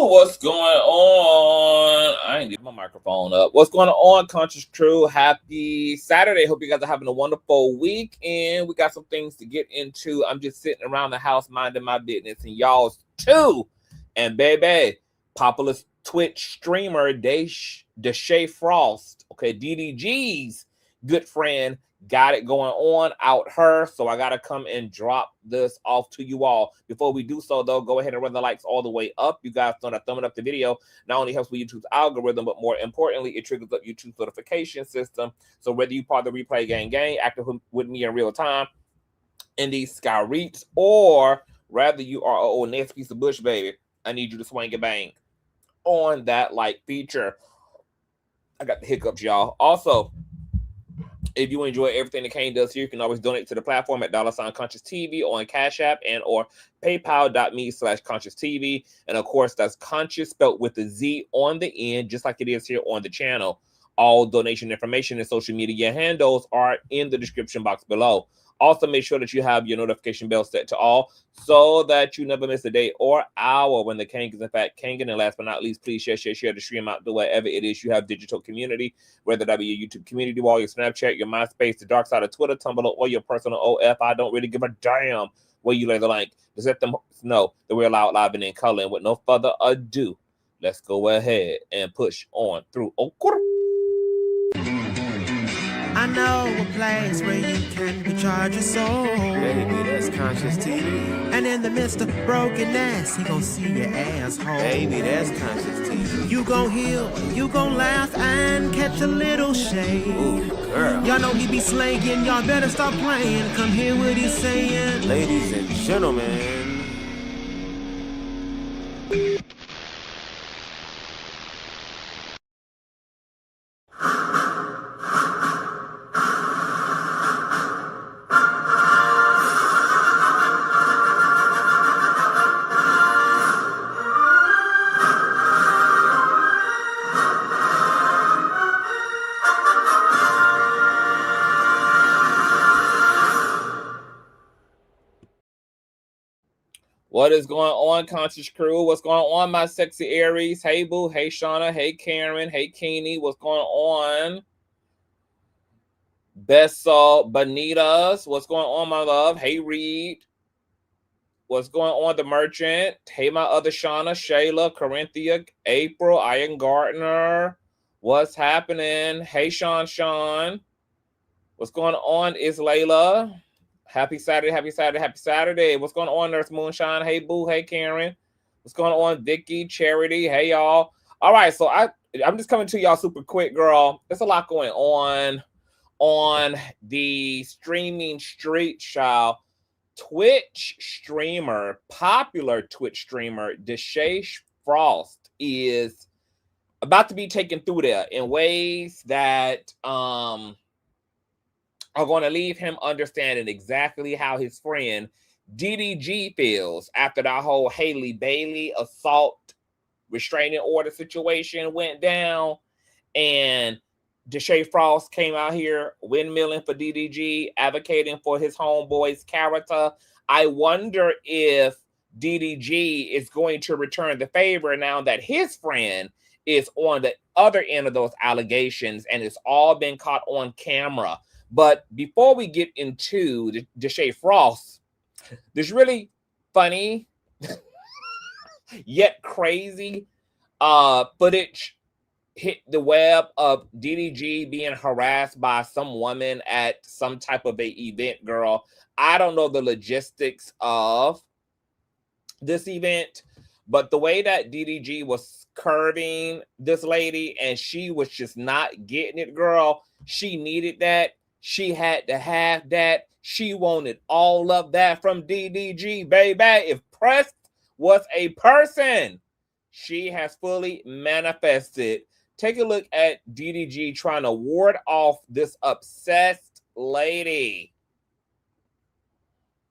What's going on? I ain't leave my microphone up. What's going on, Conscious Crew? Happy Saturday. Hope you guys are having a wonderful week. And we got some things to get into. I'm just sitting around the house minding my business, and y'all's too. And baby, popular Twitch streamer Deshae Frost, okay, DDG's good friend, got it going on out her. So I got to come and drop this off to you all. Before we do so, though, go ahead and run the likes all the way up. You guys know that thumbing up the video not only helps with YouTube's algorithm, but more importantly, it triggers up YouTube's notification system. So whether you part of the replay gang active with me in real time in these sky reaps, or rather you are a old nasty piece of bush, baby, I need you to swing and bang on that like feature. I got the hiccups, y'all. Also, if you enjoy everything that Kane does here, you can always donate to the platform at $Consciouztv on Cash App and or paypal.me/Consciouztv. And of course, that's Conscious spelled with a Z on the end, just like it is here on the channel. All donation information and social media handles are in the description box below. Also, make sure that you have your notification bell set to all so that you never miss a day or hour when the King is in fact Kinging. And last but not least, please share the stream out to wherever it is you have digital community, whether that be your YouTube community wall, your Snapchat, your MySpace, the dark side of Twitter, Tumblr, or your personal OF. I don't really give a damn where you lay the link. Just let them know that we're allowed live and in color. And with no further ado, let's go ahead and push on through. I know a place where you can recharge your soul. Baby, that's Consciouztv. And in the midst of brokenness, he gon' see your asshole. Baby, that's Consciouztv. You gon' heal, you gon' laugh and catch a little shade. Ooh, girl. Y'all know he be slaying, y'all better stop playing. Come hear what he's saying. Ladies and gentlemen. What is going on, Conscious Crew? What's going on, my sexy Aries? Hey, Boo. Hey, Shauna. Hey, Karen. Hey, Keeney. What's going on? Bessel Bonitas. What's going on, my love? Hey, Reed. What's going on, The Merchant? Hey, my other Shauna, Shayla, Corinthia, April, Ian Gardner. What's happening? Hey, Sean. What's going on, is Layla? Happy Saturday, happy Saturday, happy Saturday. What's going on, Nurse Moonshine? Hey, Boo. Hey, Karen. What's going on, Vicky, Charity? Hey, y'all. All right, so I'm just coming to y'all super quick, girl. There's a lot going on the streaming street, child. Twitch streamer, popular Twitch streamer, Deshae Frost is about to be taken through there in ways that are going to leave him understanding exactly how his friend DDG feels after that whole Haley Bailey assault restraining order situation went down. And Deshae Frost came out here windmilling for DDG, advocating for his homeboy's character. I wonder if DDG is going to return the favor now that his friend is on the other end of those allegations and it's all been caught on camera. But before we get into the Deshae Frost, there's really funny yet crazy footage hit the web of DDG being harassed by some woman at some type of a event, girl. I don't know the logistics of this event, but the way that DDG was curving this lady and she was just not getting it, girl. She needed that. She had to have that. She wanted all of that from DDG, baby. If Prest was a person, she has fully manifested. Take a look at DDG trying to ward off this obsessed lady.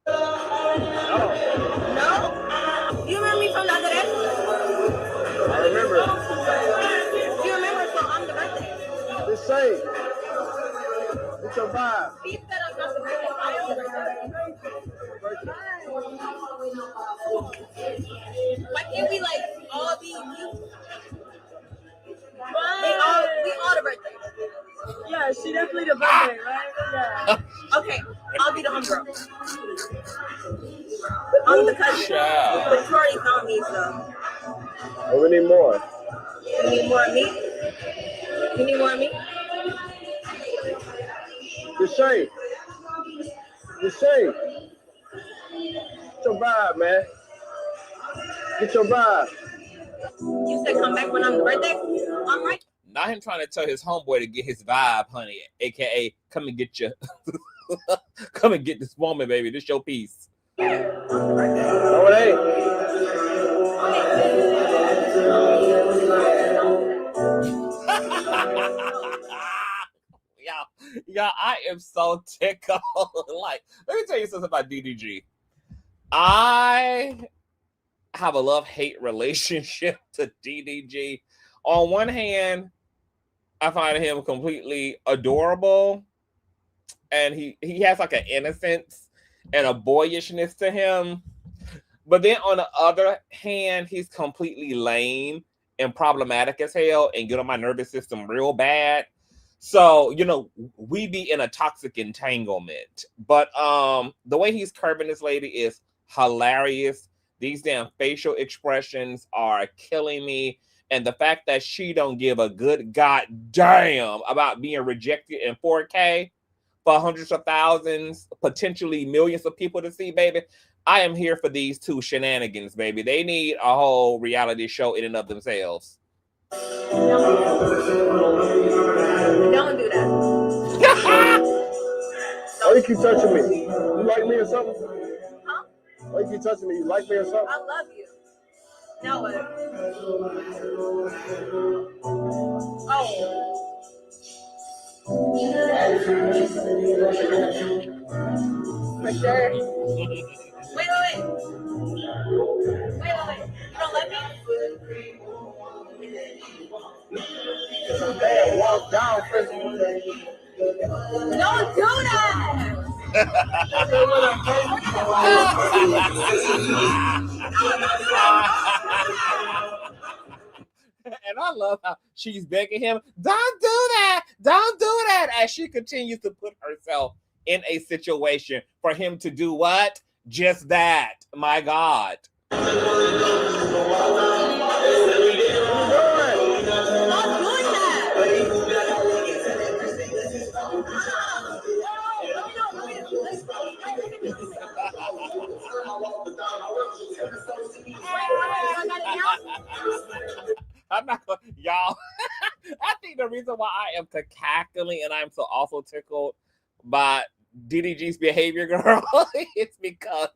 No? You remember me from the other day? I remember. You remember, so I'm the birthday. Deshae. It's your vibe. He said I'm not the birthday. I am the birthday. Why can't we like all be I'm the cousin. Child. But you already found me, so. Oh, we need more. You need more of me? You need more of me? Deshae. Deshae. Get your vibe, man. Get your vibe. You said come back when I'm the birthday? All right. Not him trying to tell his homeboy to get his vibe, honey. AKA, come and get your, come and get this woman, baby. This your piece. No, it ain't. Y'all, I am so tickled. Like, let me tell you something about DDG. I have a love-hate relationship to DDG. On one hand, I find him completely adorable, and he has like an innocence and a boyishness to him. But then on the other hand, he's completely lame and problematic as hell and get on my nervous system real bad. So, you know, we be in a toxic entanglement. But the way he's curving this lady is hilarious. These damn facial expressions are killing me. And the fact that she don't give a good goddamn about being rejected in 4K for hundreds of thousands, potentially millions of people to see, baby. I am here for these two shenanigans, baby. They need a whole reality show in and of themselves. Don't do that. Why you keep touching me? You like me or something? Huh? Why you keep touching me? You like me or something? I love you. Now what? Oh. For sure. Wait. You don't let me? Hey, walk down, Chris. Don't do that! And I love how she's begging him, don't do that, as she continues to put herself in a situation for him to do what? Just that. My God. Stop doing that! I'm not gonna, y'all. I think the reason why I am cackling and I'm so also tickled by DDG's behavior, girl, is because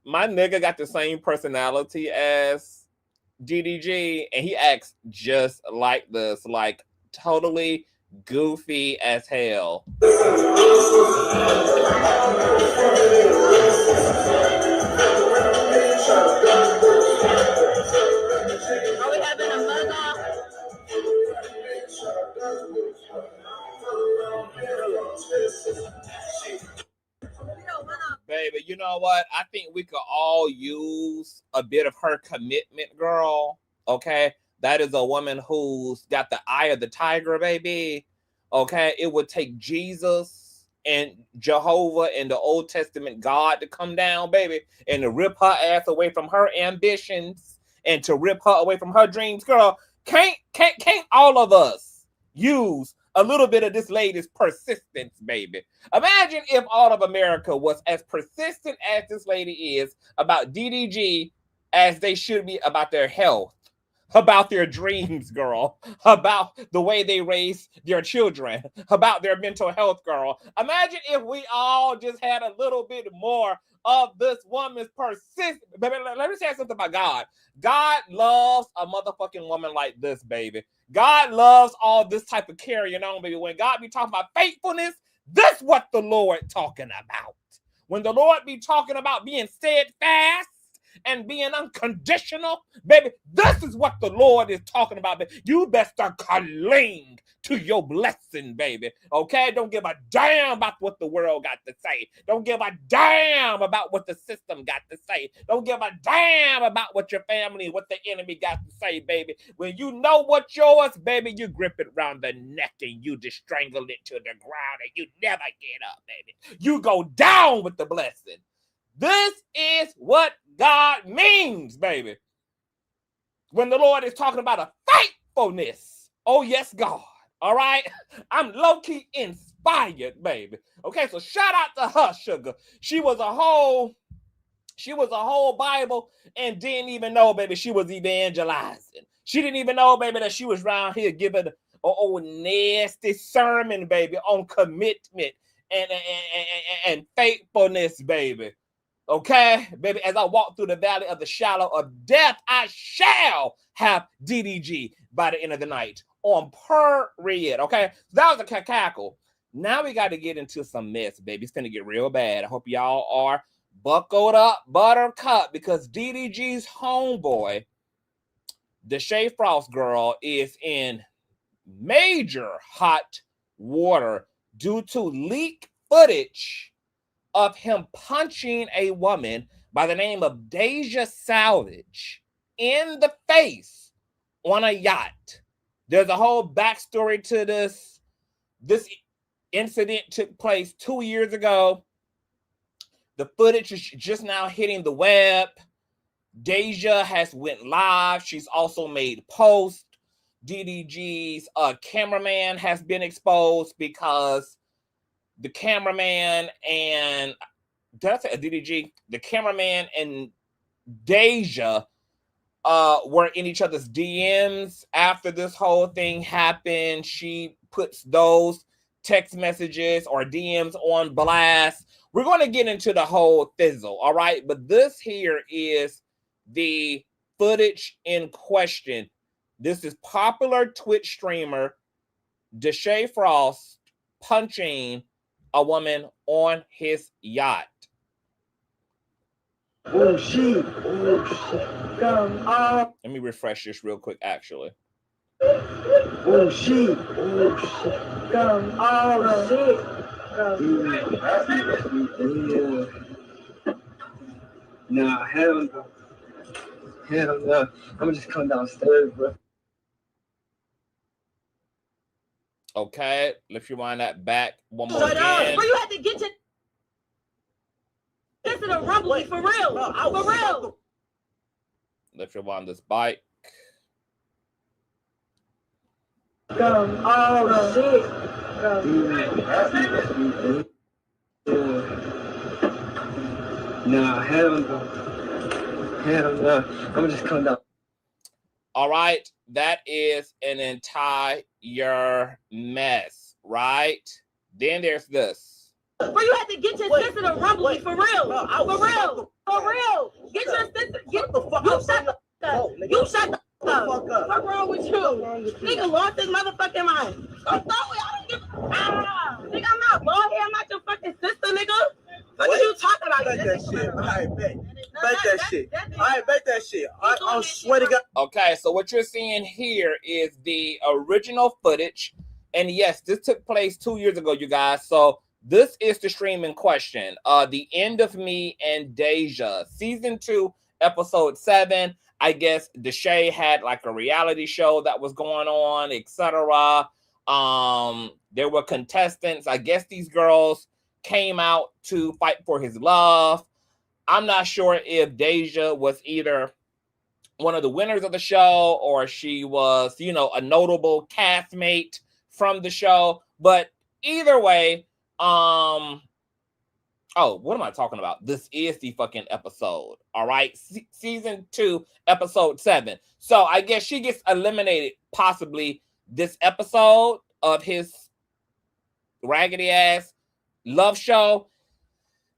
my nigga got the same personality as DDG, and he acts just like this, like totally goofy as hell. Are we having a mug off? Baby, you know what? I think we could all use a bit of her commitment, girl. Okay? That is a woman who's got the eye of the tiger, baby. Okay? It would take Jesus and Jehovah and the Old Testament God to come down, baby, and to rip her ass away from her ambitions and to rip her away from her dreams, girl. Can't all of us use a little bit of this lady's persistence, baby? Imagine if all of America was as persistent as this lady is about DDG as they should be about their health, about their dreams, girl, about the way they raise their children, about their mental health, girl. Imagine if we all just had a little bit more of this woman's persistence. Baby, let me say something about God. God loves a motherfucking woman like this, baby. God loves all this type of carrying on, baby. When God be talking about faithfulness, this what the Lord talking about. When the Lord be talking about being steadfast and being unconditional, baby, this is what the Lord is talking about, baby. You best start cling to your blessing, baby. Okay? Don't give a damn about what the world got to say. Don't give a damn about what the system got to say. Don't give a damn about what your family, what the enemy got to say, baby. When you know what's yours, baby, you grip it around the neck and you just strangle it to the ground and you never get up, baby. You go down with the blessing. This is what God means, baby. When the Lord is talking about a faithfulness. Oh, yes, God. All right. I'm low-key inspired, baby. Okay, so shout out to her, sugar. She was a whole Bible and didn't even know, baby, she was evangelizing. She didn't even know, baby, that she was around here giving an old nasty sermon, baby, on commitment and faithfulness, baby. Okay, baby, as I walk through the valley of the shadow of death, I shall have DDG by the end of the night on period. Okay, so that was a cackle. Now we got to get into some mess, baby. It's going to get real bad. I hope y'all are buckled up, buttercup, because DDG's homeboy, Deshae Frost girl, is in major hot water due to leaked footage of him punching a woman by the name of Daeja Salvage in the face on a yacht. There's a whole backstory to this. This incident took place 2 years ago. The footage is just now hitting the web. Daeja has went live. She's also made posts. DDG's cameraman has been exposed because the cameraman and DDG, the cameraman and Daeja were in each other's DMs after this whole thing happened. She puts those text messages or DMs on blast. We're going to get into the whole fizzle, all right? But this here is the footage in question. This is popular Twitch streamer Deshae Frost punching a woman on his yacht. Oh, shit. Oh, shit. Come on. Let me refresh this real quick, actually. Oh, shit. Oh, shit. Come on. Shit. Yeah. Nah, hell no. Hell no. I'm gonna just come downstairs, bro. Okay, let's rewind that back one more Shut up. again. Bro, you had to get your this is a rumble for real. For real. Let's rewind this bike. Come on. Shit. Nah, hell no. Hell no. I'm gonna just come down. All right, that is an entire mess, right? Then there's this. Bro, you had to get your sister to rumble for real. For real. For real. Get your sister. Get the fuck up. You shut the fuck up. What's wrong with you? Nigga lost his motherfucking mind. I'm sorry. I don't give nigga, I'm not bald here. I'm not your fucking sister, nigga. What are you talking about? Bet that shit. All right, bet. Bet that shit. All right, bet that shit. I swear to God. Okay, so what you're seeing here is the original footage. And yes, this took place 2 years ago, you guys. So this is the stream in question. The End of Me and Daeja. Season 2, episode 7. I guess Dashae had like a reality show that was going on, etc. There were contestants. I guess these girls came out to fight for his love. I'm not sure if Daeja was either one of the winners of the show or she was, you know, a notable castmate from the show. But either way, oh, what am I talking about? This is the fucking episode. All right. Season 2, episode 7. So I guess she gets eliminated possibly this episode of his raggedy ass love show.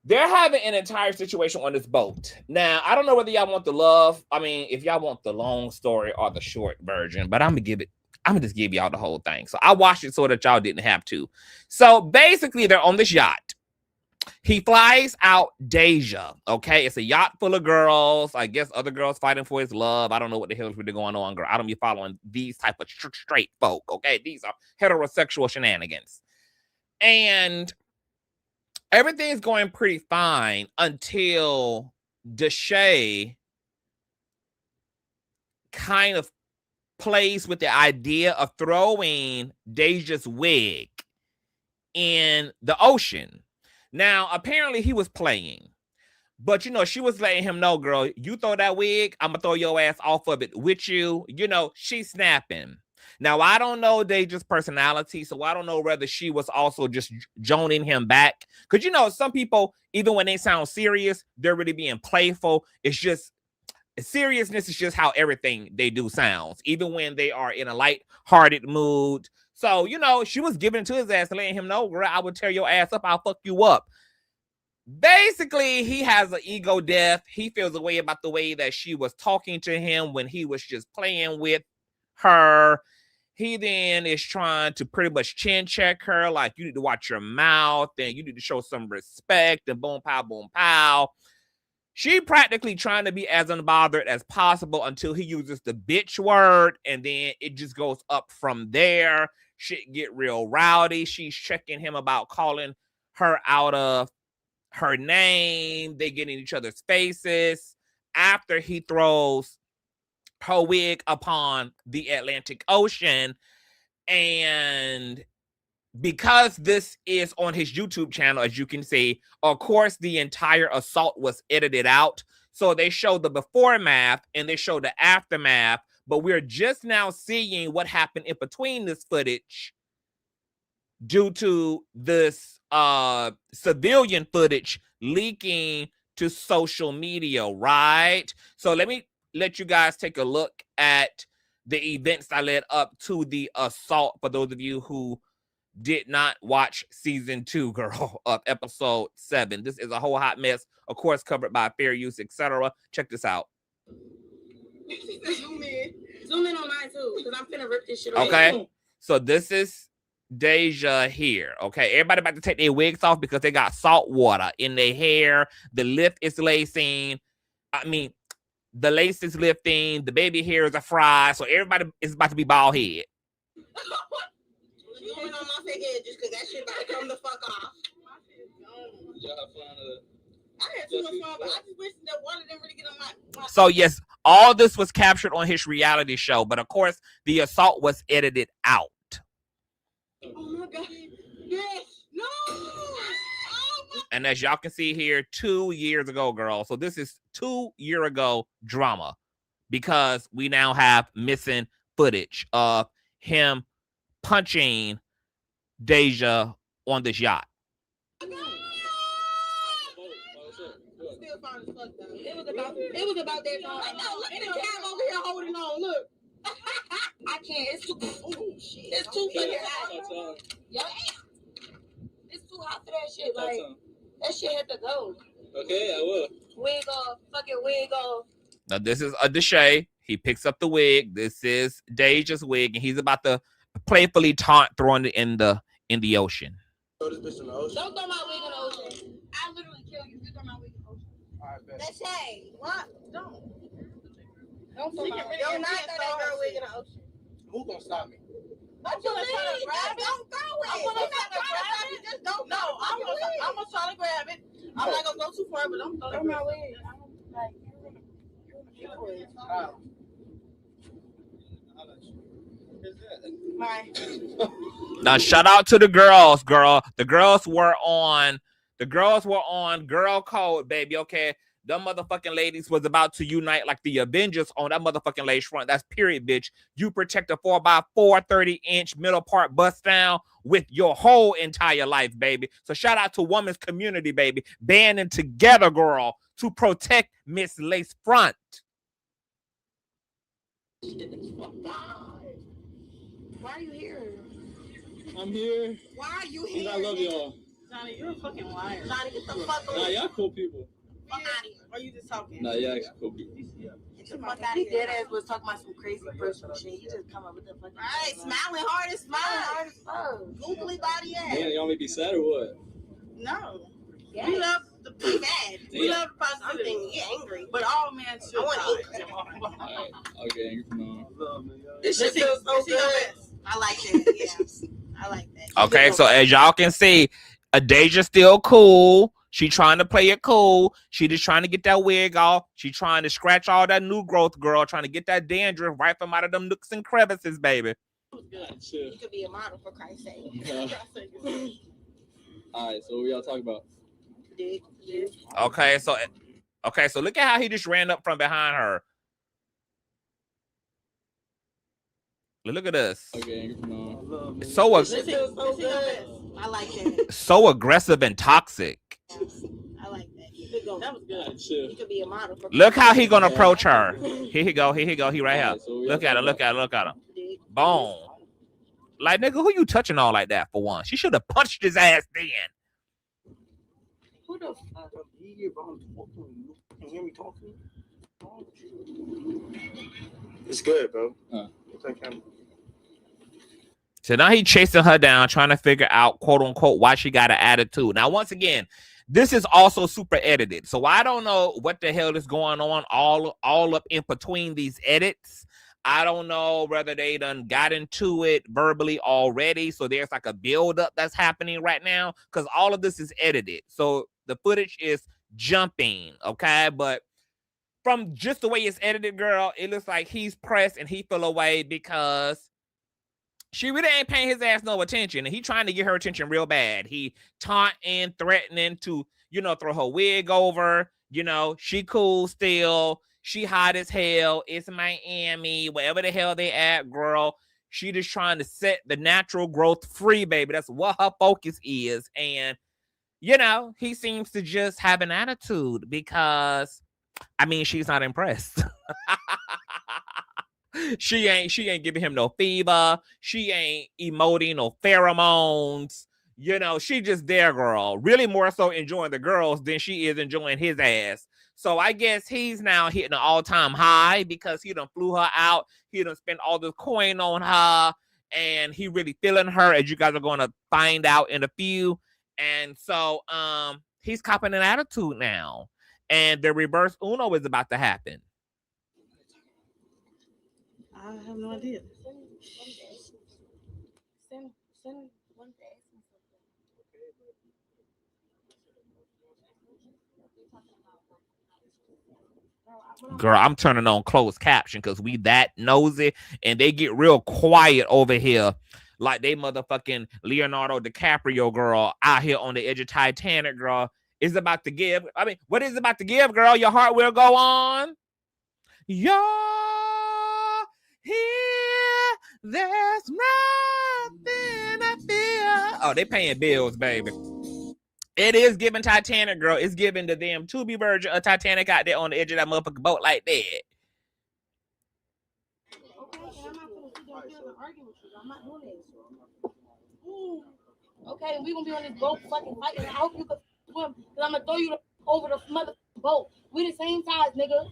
They're having an entire situation on this boat. Now, I don't know whether y'all want the love. I mean, if y'all want the long story or the short version, but I'm gonna just give y'all the whole thing. So I watched it so that y'all didn't have to. So basically, they're on this yacht. He flies out Daeja. Okay, it's a yacht full of girls. I guess other girls fighting for his love. I don't know what the hell is really going on, girl. I don't be following these type of straight folk. Okay, these are heterosexual shenanigans, and everything's going pretty fine until Dashae kind of plays with the idea of throwing Daeja's wig in the ocean. Now, apparently he was playing, But, you know, she was letting him know, girl, you throw that wig, I'm going to throw your ass off of it with you. You know, she's snapping. Now, I don't know Daeja's personality, so I don't know whether she was also just joning him back. Because, you know, some people, even when they sound serious, they're really being playful. It's just, seriousness is just how everything they do sounds, even when they are in a light-hearted mood. So, you know, she was giving it to his ass, letting him know, girl, I would tear your ass up, I'll fuck you up. Basically, he has an ego death. He feels a way about the way that she was talking to him when he was just playing with her. He then is trying to pretty much chin check her, like, you need to watch your mouth and you need to show some respect and boom, pow, boom, pow. She practically trying to be as unbothered as possible until he uses the bitch word, and then it just goes up from there. Shit get real rowdy. She's checking him about calling her out of her name. They get in each other's faces after he throws her wig upon the Atlantic Ocean. And because this is on his YouTube channel, as you can see, of course, the entire assault was edited out. So they show the before math and they show the aftermath, but we're just now seeing what happened in between this footage due to this civilian footage leaking to social media, right? So let me let you guys take a look at the events that led up to the assault for those of you who did not watch season 2, girl, of episode 7. This is a whole hot mess, of course, covered by fair use, etc. Check this out. Zoom in on mine too, because I'm finna rip this shit away. Okay, so this is Daeja here. Okay, everybody about to take their wigs off because they got salt water in their hair. The lift is lacing. I mean, the lace is lifting. The baby hairs are fried. So everybody is about to be bald head. You went on my fake head just because that shit about to come the fuck off. I had too much fun, but I just wish that one of them really get on my... So yes, all this was captured on his reality show, but of course, the assault was edited out. Oh my God. Yes. No. And as y'all can see here, 2 years ago, girl. So this is 2 year ago drama because we now have missing footage of him punching Daeja on this yacht. It was about that time. Look at the cam over here holding on. Look. I can't. It's too. Oh shit. It's too fucking hot. Yep. It's too hot for that shit. Like that shit had to go. Okay, I will. Wig off. Fucking wig off. Now this is a Dashae. He picks up the wig. This is Daeja's wig, and he's about to playfully taunt throwing it in the ocean. Throw this bitch in the ocean. Don't throw my wig in the ocean. I literally kill you if you throw my wig in the ocean. Dashae, what? Don't throw my wig. Don't not throw that girl wig in the ocean. Who gonna stop me? What you mean? Don't throw it. I'm gonna try to just don't. No, I'm gonna try to grab it. I'm not gonna go too far, but don't throw my wig. Now shout out to the girls, girl. The girls were on girl code, baby. Okay. Them motherfucking ladies was about to unite like the Avengers on that motherfucking lace front. That's period, bitch. You protect a 4x4 30-inch middle part bust down with your whole entire life, baby. So shout out to women's community, baby. Banding together, girl, to protect Miss Lace Front. Why are you here? I'm here. Why are you here? I love y'all. Johnny, you're a fucking liar. Johnny, get the fuck Nah, y'all cool people. fuck out of here. Or you just talking? Nah, y'all actually cool people. Get the fuck out of here. Dead ass was talking about some crazy personal shit. You just come up with the fucking. Alright, smiling hard as fuck. Googly body ass. Man, y'all make me sad or what? No. Yeah. We love the be mad. We love the positivity. Get angry. But all men should. I want angry. Alright, I'll get angry from now on. This shit feels so good. I like that. Yeah. I like that. Okay, so as y'all can see, Daeja's still cool. She trying to play it cool. She just trying to get that wig off. She trying to scratch all that new growth, girl. Trying to get that dandruff right from out of them nooks and crevices, baby. You could be a model for Christ's sake. Alright, so what y'all talking about? Okay, so Okay, so look at how he just ran up from behind her. Look at this. Okay, So I like that. So aggressive and toxic. I like that. Keep it going. That was good. You could be a model for. Look how he gonna approach her. Here he go. Here he go. He right here. Look at him. Look at him. Look at him. Boom. Like, nigga, who you touching all like that for one? She should have punched his ass then. Who the fuck? Can you hear me talking? It's good, bro. So now he chasing her down, trying to figure out, quote unquote, why she got an attitude. Now, once again, this is also super edited. So I don't know what the hell is going on all up in between these edits. I don't know whether they done got into it verbally already. So there's like a buildup that's happening right now because all of this is edited. So the footage is jumping, okay? But from just the way it's edited, girl, it looks like he's pressed and he fell away because she really ain't paying his ass no attention. And he trying to get her attention real bad. He taunting, threatening to, throw her wig over. She cool still. She hot as hell. It's Miami, wherever the hell they at, girl. She just trying to set the natural growth free, baby. That's what her focus is. And, he seems to just have an attitude because, she's not impressed. She ain't giving him no fever. She ain't emoting no pheromones. She just there, girl. Really more so enjoying the girls than she is enjoying his ass. So I guess he's now hitting an all-time high because he done flew her out. He done spent all this coin on her. And he really feeling her, as you guys are going to find out in a few. And so he's copping an attitude now. And the reverse Uno is about to happen. I have no idea. Girl, I'm turning on closed caption because we that nosy and they get real quiet over here. Like they motherfucking Leonardo DiCaprio, girl, out here on the edge of Titanic, girl. Is about to give. What is it about to give, girl? Your heart will go on. You're here. There's nothing I fear. Oh, they paying bills, baby. It is giving Titanic, girl. It's giving to them to be virgin of Titanic out there on the edge of that motherfucking boat like that. Okay, we gonna be on this boat fucking fighting. I hope you can swim, cause I'm gonna throw you over the mother boat. We the same size, nigga.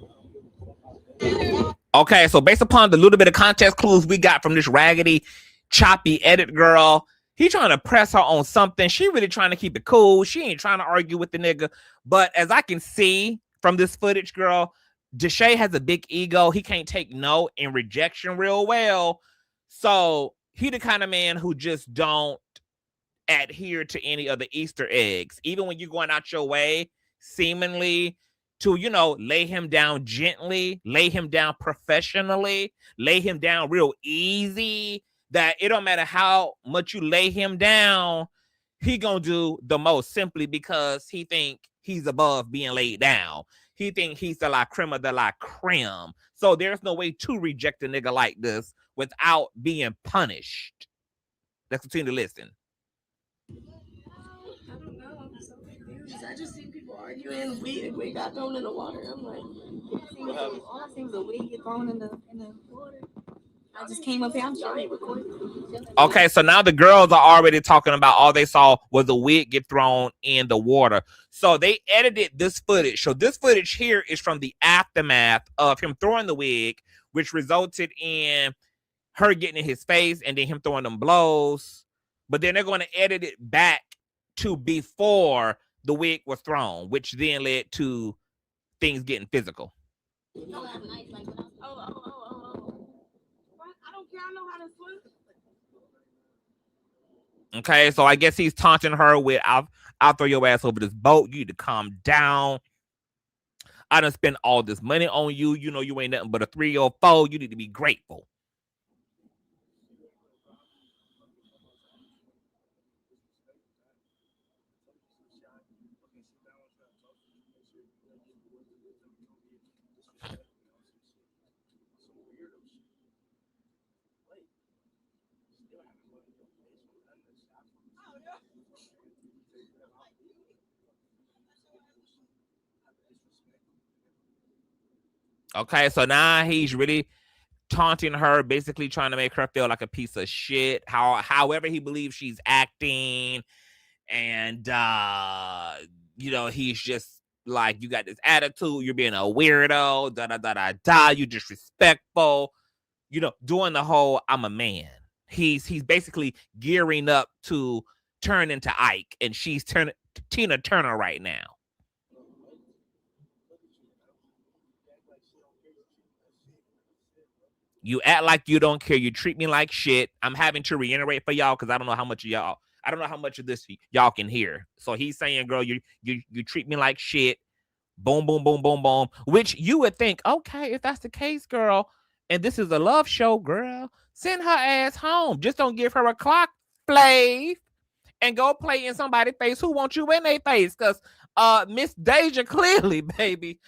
Okay, so based upon the little bit of context clues we got from this raggedy, choppy edit girl, he trying to press her on something. She really trying to keep it cool. She ain't trying to argue with the nigga. But as I can see from this footage, girl, Deshae has a big ego. He can't take no and rejection real well. So he the kind of man who just don't adhere to any of the Easter eggs. Even when you're going out your way, seemingly to, lay him down gently, lay him down professionally, lay him down real easy, that it don't matter how much you lay him down, he gonna do the most simply because he think he's above being laid down. He think he's the la creme of the la creme. So there's no way to reject a nigga like this without being punished. Let's continue to listen. I don't know. I'm so confused. I just see people arguing. We got thrown in the water. I'm like, all I see was a wig get thrown in the water. I just came up here. I'm sure he recorded. Okay, so now the girls are already talking about all they saw was a wig get thrown in the water. So they edited this footage. So this footage here is from the aftermath of him throwing the wig, which resulted in her getting in his face and then him throwing them blows. But then they're going to edit it back to before the wig was thrown, which then led to things getting physical. I know how to swim. Okay, so I guess he's taunting her with, I'll throw your ass over this boat. You need to calm down. I done spent all this money on you. You ain't nothing but a 3 or 4. You need to be grateful. Okay, so now he's really taunting her, basically trying to make her feel like a piece of shit. However he believes she's acting, and he's just like, you got this attitude, you're being a weirdo, da da da da da, you disrespectful, doing the whole I'm a man. He's basically gearing up to turn into Ike, and she's Tina Turner right now. You act like you don't care. You treat me like shit. I'm having to reiterate for y'all because I don't know how much of this y'all can hear. So he's saying, girl, you treat me like shit. Boom, boom, boom, boom, boom. Which you would think, okay, if that's the case, girl, and this is a love show, girl, send her ass home. Just don't give her a clock, Flav, and go play in somebody's face who wants you in their face. Because Miss Daeja clearly, baby,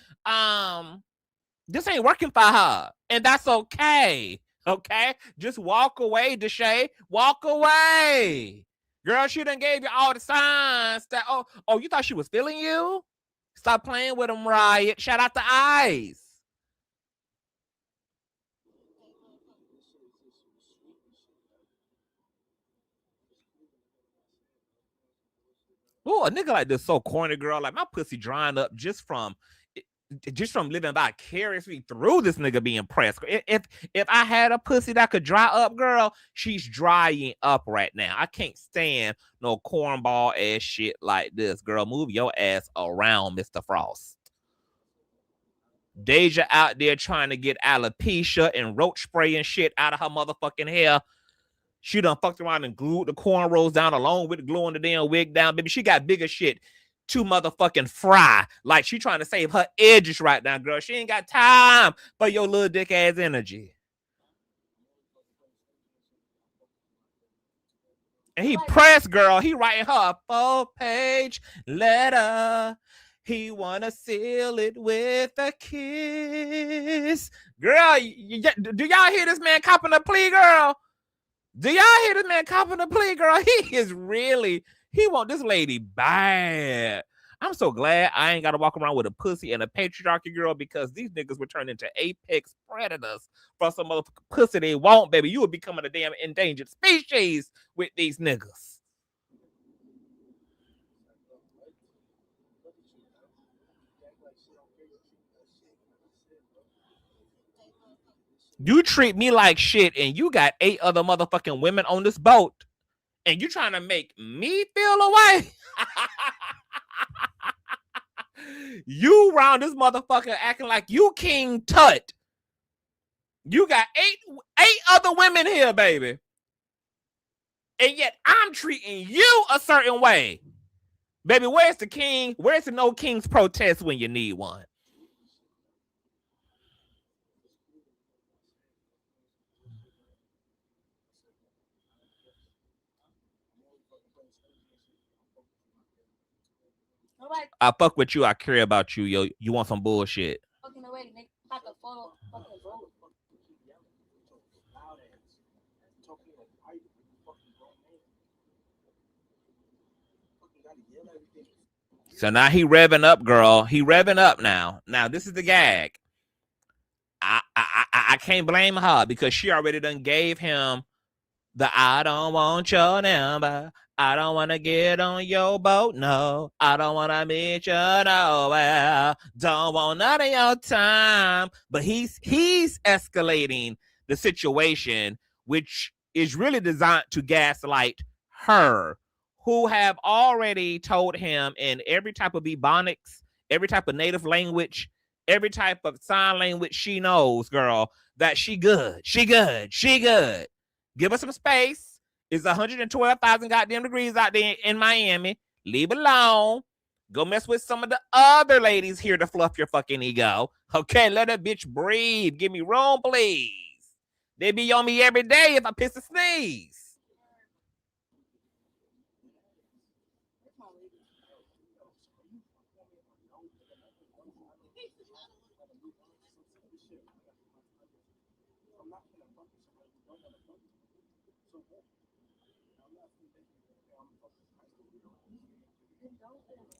this ain't working for her, and that's okay. Okay, just walk away, Dashae. Walk away, girl. She done gave you all the signs that you thought she was feeling you. Stop playing with them, Riot. Shout out the eyes. Oh, a nigga like this so corny, girl. Like my pussy drying up just from living vicariously through this nigga being pressed. If I had a pussy that could dry up, girl, she's drying up right now. I can't stand no cornball ass shit like this, girl. Move your ass around, Mr. Frost. Daeja out there trying to get alopecia and roach spray and shit out of her motherfucking hair. She done fucked around and glued the cornrows down along with gluing the damn wig down. Baby, she got bigger shit to motherfucking fry. Like she trying to save her edges right now, girl. She ain't got time for your little dick ass energy. And he pressed, girl. He writing her a 4-page letter. He wanna seal it with a kiss. Girl, do y'all hear this man copping a plea, girl? Do y'all hear this man copping a plea, girl? He want this lady bad. I'm so glad I ain't got to walk around with a pussy and a patriarchy, girl, because these niggas would turn into apex predators for some motherfucking pussy they want, baby. You would be becoming a damn endangered species with these niggas. You treat me like shit, and you got 8 other motherfucking women on this boat, and you trying to make me feel away? You round this motherfucker acting like you King Tut. You got eight other women here, baby. And yet I'm treating you a certain way. Baby, where's the king? Where's the no king's protest when you need one? I fuck with you. I care about you. Yo, you want some bullshit. So now he revving up, girl. He revving up now. Now this is the gag. I can't blame her because she already done gave him the I don't want your number. I don't want to get on your boat, no. I don't want to meet you nowhere. Don't want none of your time. But he's escalating the situation, which is really designed to gaslight her, who have already told him in every type of ebonics, every type of native language, every type of sign language she knows, girl, that she good. She good. She good. Give us some space. It's 112,000 goddamn degrees out there in Miami. Leave it alone. Go mess with some of the other ladies here to fluff your fucking ego. Okay, let that bitch breathe. Give me room, please. They be on me every day if I piss or sneeze.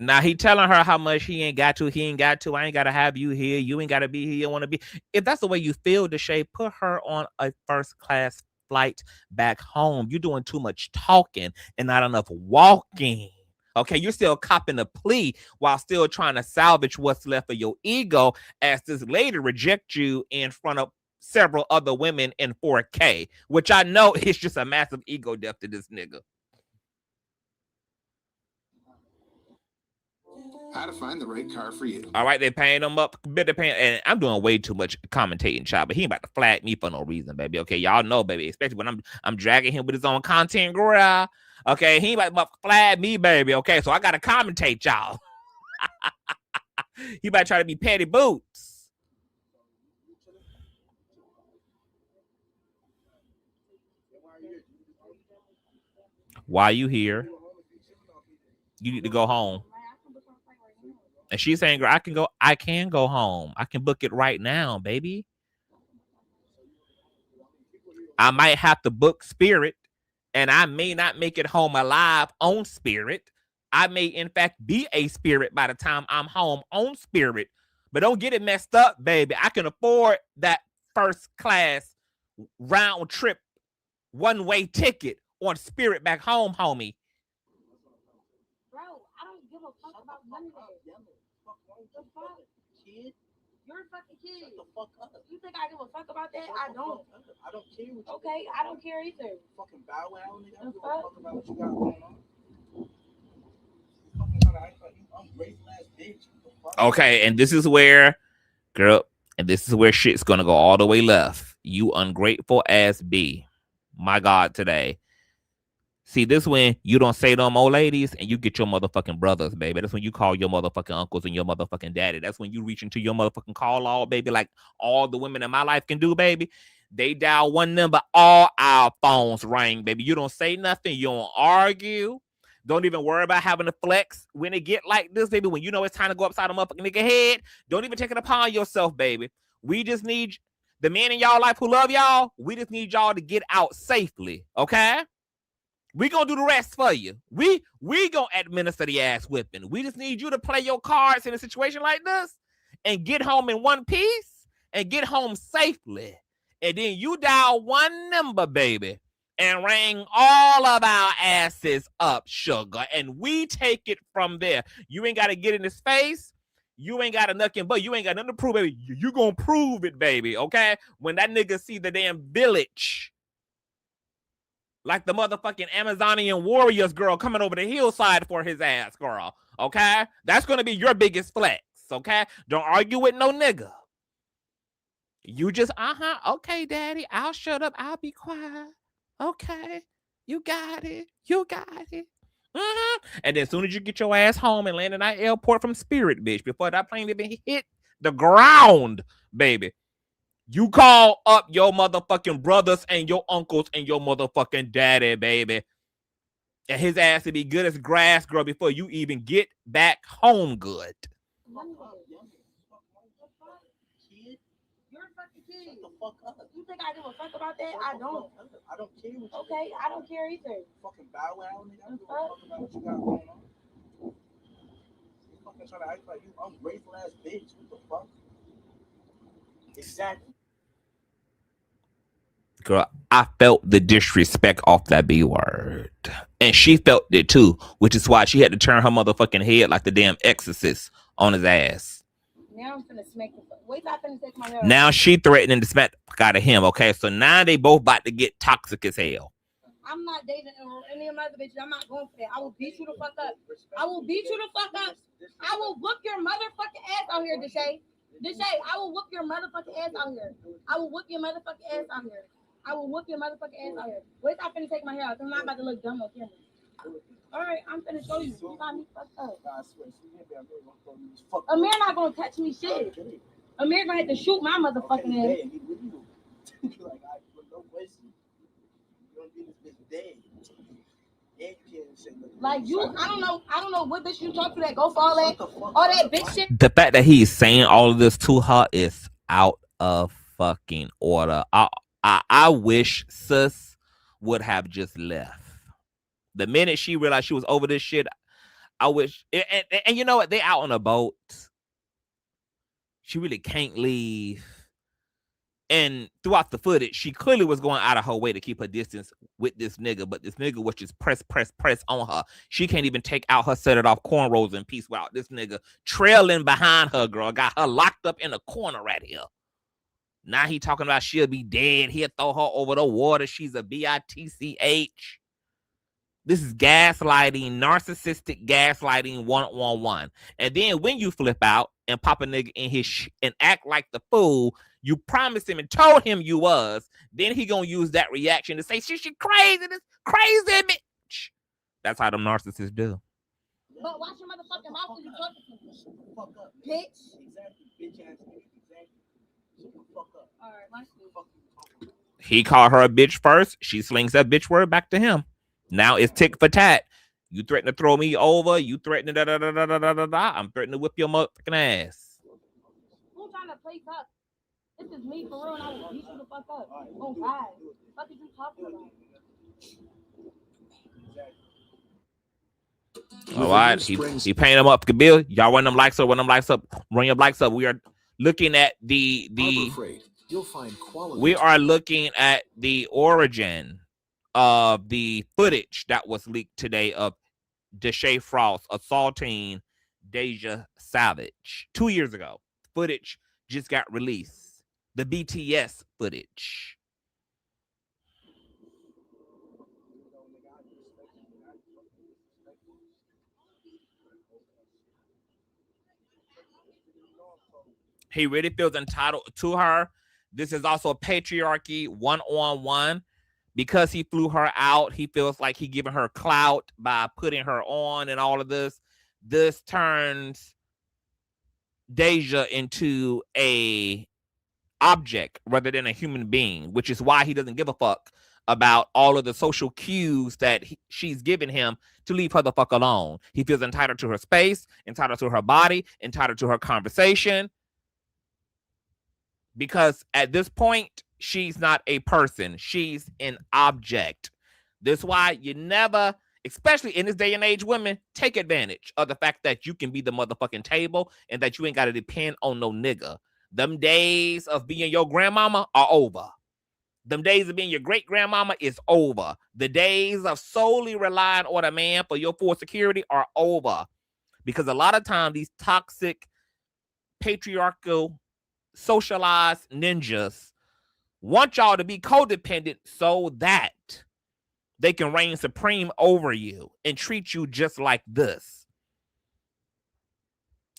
Now he telling her how much he ain't got to. He ain't got to. I ain't got to have you here. You ain't got to be here. You want to be. If that's the way you feel, Deshae, put her on a first class flight back home. You're doing too much talking and not enough walking. Okay, you're still copping a plea while still trying to salvage what's left of your ego as this lady reject you in front of several other women in 4K, which I know is just a massive ego death to this nigga. How to find the right car for you. All right, they're paying them up. And I'm doing way too much commentating, child, but he ain't about to flag me for no reason, baby. Okay, y'all know, baby, especially when I'm dragging him with his own content, girl. Okay, he ain't about to flag me, baby. Okay, so I gotta commentate, y'all. He might try to be petty boots. Why you here? You need to go home. And she's saying, girl, I can go home. I can book it right now, baby. I might have to book Spirit, and I may not make it home alive on Spirit. I may, in fact, be a Spirit by the time I'm home on Spirit. But don't get it messed up, baby. I can afford that first class round trip one-way ticket on Spirit back home, homie. Bro, I don't give a fuck about none of that. The fuck? Kid? You're a fucking kid. Shut the fuck up. You think I give a fuck about that? I don't. I don't care what you Okay, I don't care either. fucking bow wow, nigga. I don't The give a fuck? fuck about what you got going on. You fucking trying to act like you ungrateful ass bitch. What the fuck? Okay, and this is where, girl, and this is where shit's gonna go all the way left. You ungrateful ass B. My God, today. See, this when you don't say them old ladies and you get your motherfucking brothers, baby. That's when you call your motherfucking uncles and your motherfucking daddy. That's when you reach into your motherfucking call log, baby, like all the women in my life can do, baby. They dial one number, all our phones ring, baby. You don't say nothing. You don't argue. Don't even worry about having to flex when it get like this, baby. When you know it's time to go upside a motherfucking nigga head, don't even take it upon yourself, baby. We just need the men in y'all life who love y'all. We just need y'all to get out safely, okay? We gonna do the rest for you. We gonna administer the ass whipping. We just need you to play your cards in a situation like this and get home in one piece and get home safely. And then you dial one number, baby, and ring all of our asses up, sugar. And we take it from there. You ain't gotta get in his face. You ain't got a nothing, but you ain't got nothing to prove, baby. You gonna prove it, baby, okay? When that nigga see the damn village, like the motherfucking Amazonian warriors, girl, coming over the hillside for his ass, girl. Okay? That's going to be your biggest flex. Okay? Don't argue with no nigga. You just, okay, daddy. I'll shut up. I'll be quiet. Okay. You got it. You got it. And then as soon as you get your ass home and land in that airport from Spirit, bitch, before that plane even hit the ground, baby, you call up your motherfucking brothers and your uncles and your motherfucking daddy, baby. And his ass to be good as grass, girl, before you even get back home good. You're a fucking kid. Shut the fuck up. You think I give a fuck about that? I don't. I don't care what you Okay, I don't care either. fucking bow wow, nigga. I don't give a fuck about what you got going on. You fucking trying to act like you ungrateful ass bitch. What the fuck? Exactly. Girl, I felt the disrespect off that B word. And she felt it too, which is why she had to turn her motherfucking head like the damn exorcist on his ass. Now I'm finna smack the fuck. Wait till I finna take my hair. Now she threatening to smack the fuck out of him, okay? So now they both about to get toxic as hell. I'm not dating any of my other bitches. I'm not going for that. I will beat you the fuck up. I will beat you the fuck up. I will whoop your motherfucking ass out here, Deshae. Deshae, I will whoop your motherfucking ass out here. I will whoop your motherfucking ass out here. I will whoop your motherfucking ass out here. Wait till I finna take my hair out, because I'm not about to look dumb on camera. Alright, I'm finna show you. You got me fucked up. Amir not gonna touch me shit. Amir gonna have to shoot my motherfucking ass. Like you, I don't know what bitch you talk to that go for all that bitch shit. The fact that he's saying all of this to her is out of fucking order. I wish sis would have just left. The minute she realized she was over this shit, I wish, and you know what? They out on a boat. She really can't leave. And throughout the footage, she clearly was going out of her way to keep her distance with this nigga, but this nigga was just press on her. She can't even take out her set it off cornrows in peace without this nigga trailing behind her, girl. Got her locked up in a corner right here. Now he talking about she'll be dead. He'll throw her over the water. She's a bitch. This is gaslighting, narcissistic gaslighting 1-on-1. And then when you flip out and pop a nigga in his and act like the fool you promised him and told him you was, then he gonna use that reaction to say, she crazy, this crazy bitch. That's how them narcissists do. But watch your motherfucking mouth when you talking to me. Fuck up. Bitch. Exactly. Bitch ass nigga. Exactly. Fuck up. All right, my shit. He called her a bitch first. She slings that bitch word back to him. Now it's tick for tat. You threaten to throw me over. You threaten to da-da-da-da-da-da-da. I'm threatening to whip your motherfucking ass. Who's trying to play tough? This is me for real, and I will beat you the fuck up. Oh, God. What are you talking about? All right. He paying them up. Bill, y'all run them likes up. Run them likes up. Run your likes up. We are looking at the You'll find quality. We are looking at the origin of the footage that was leaked today of Deshae Frost assaulting Daeja Savage 2 years ago. Footage just got released. The BTS footage. He really feels entitled to her. This is also a patriarchy 1-on-1. Because he flew her out, he feels like he giving her clout by putting her on and all of this. This turns Daeja into a object rather than a human being, which is why he doesn't give a fuck about all of the social cues that she's giving him to leave her the fuck alone. He feels entitled to her space, entitled to her body, entitled to her conversation. Because at this point, she's not a person. She's an object. That's why you never, especially in this day and age, women, take advantage of the fact that you can be the motherfucking table and that you ain't got to depend on no nigga. Them days of being your grandmama are over. Them days of being your great-grandmama is over. The days of solely relying on a man for your full security are over. Because a lot of times, these toxic, patriarchal, socialized ninjas want y'all to be codependent so that they can reign supreme over you and treat you just like this.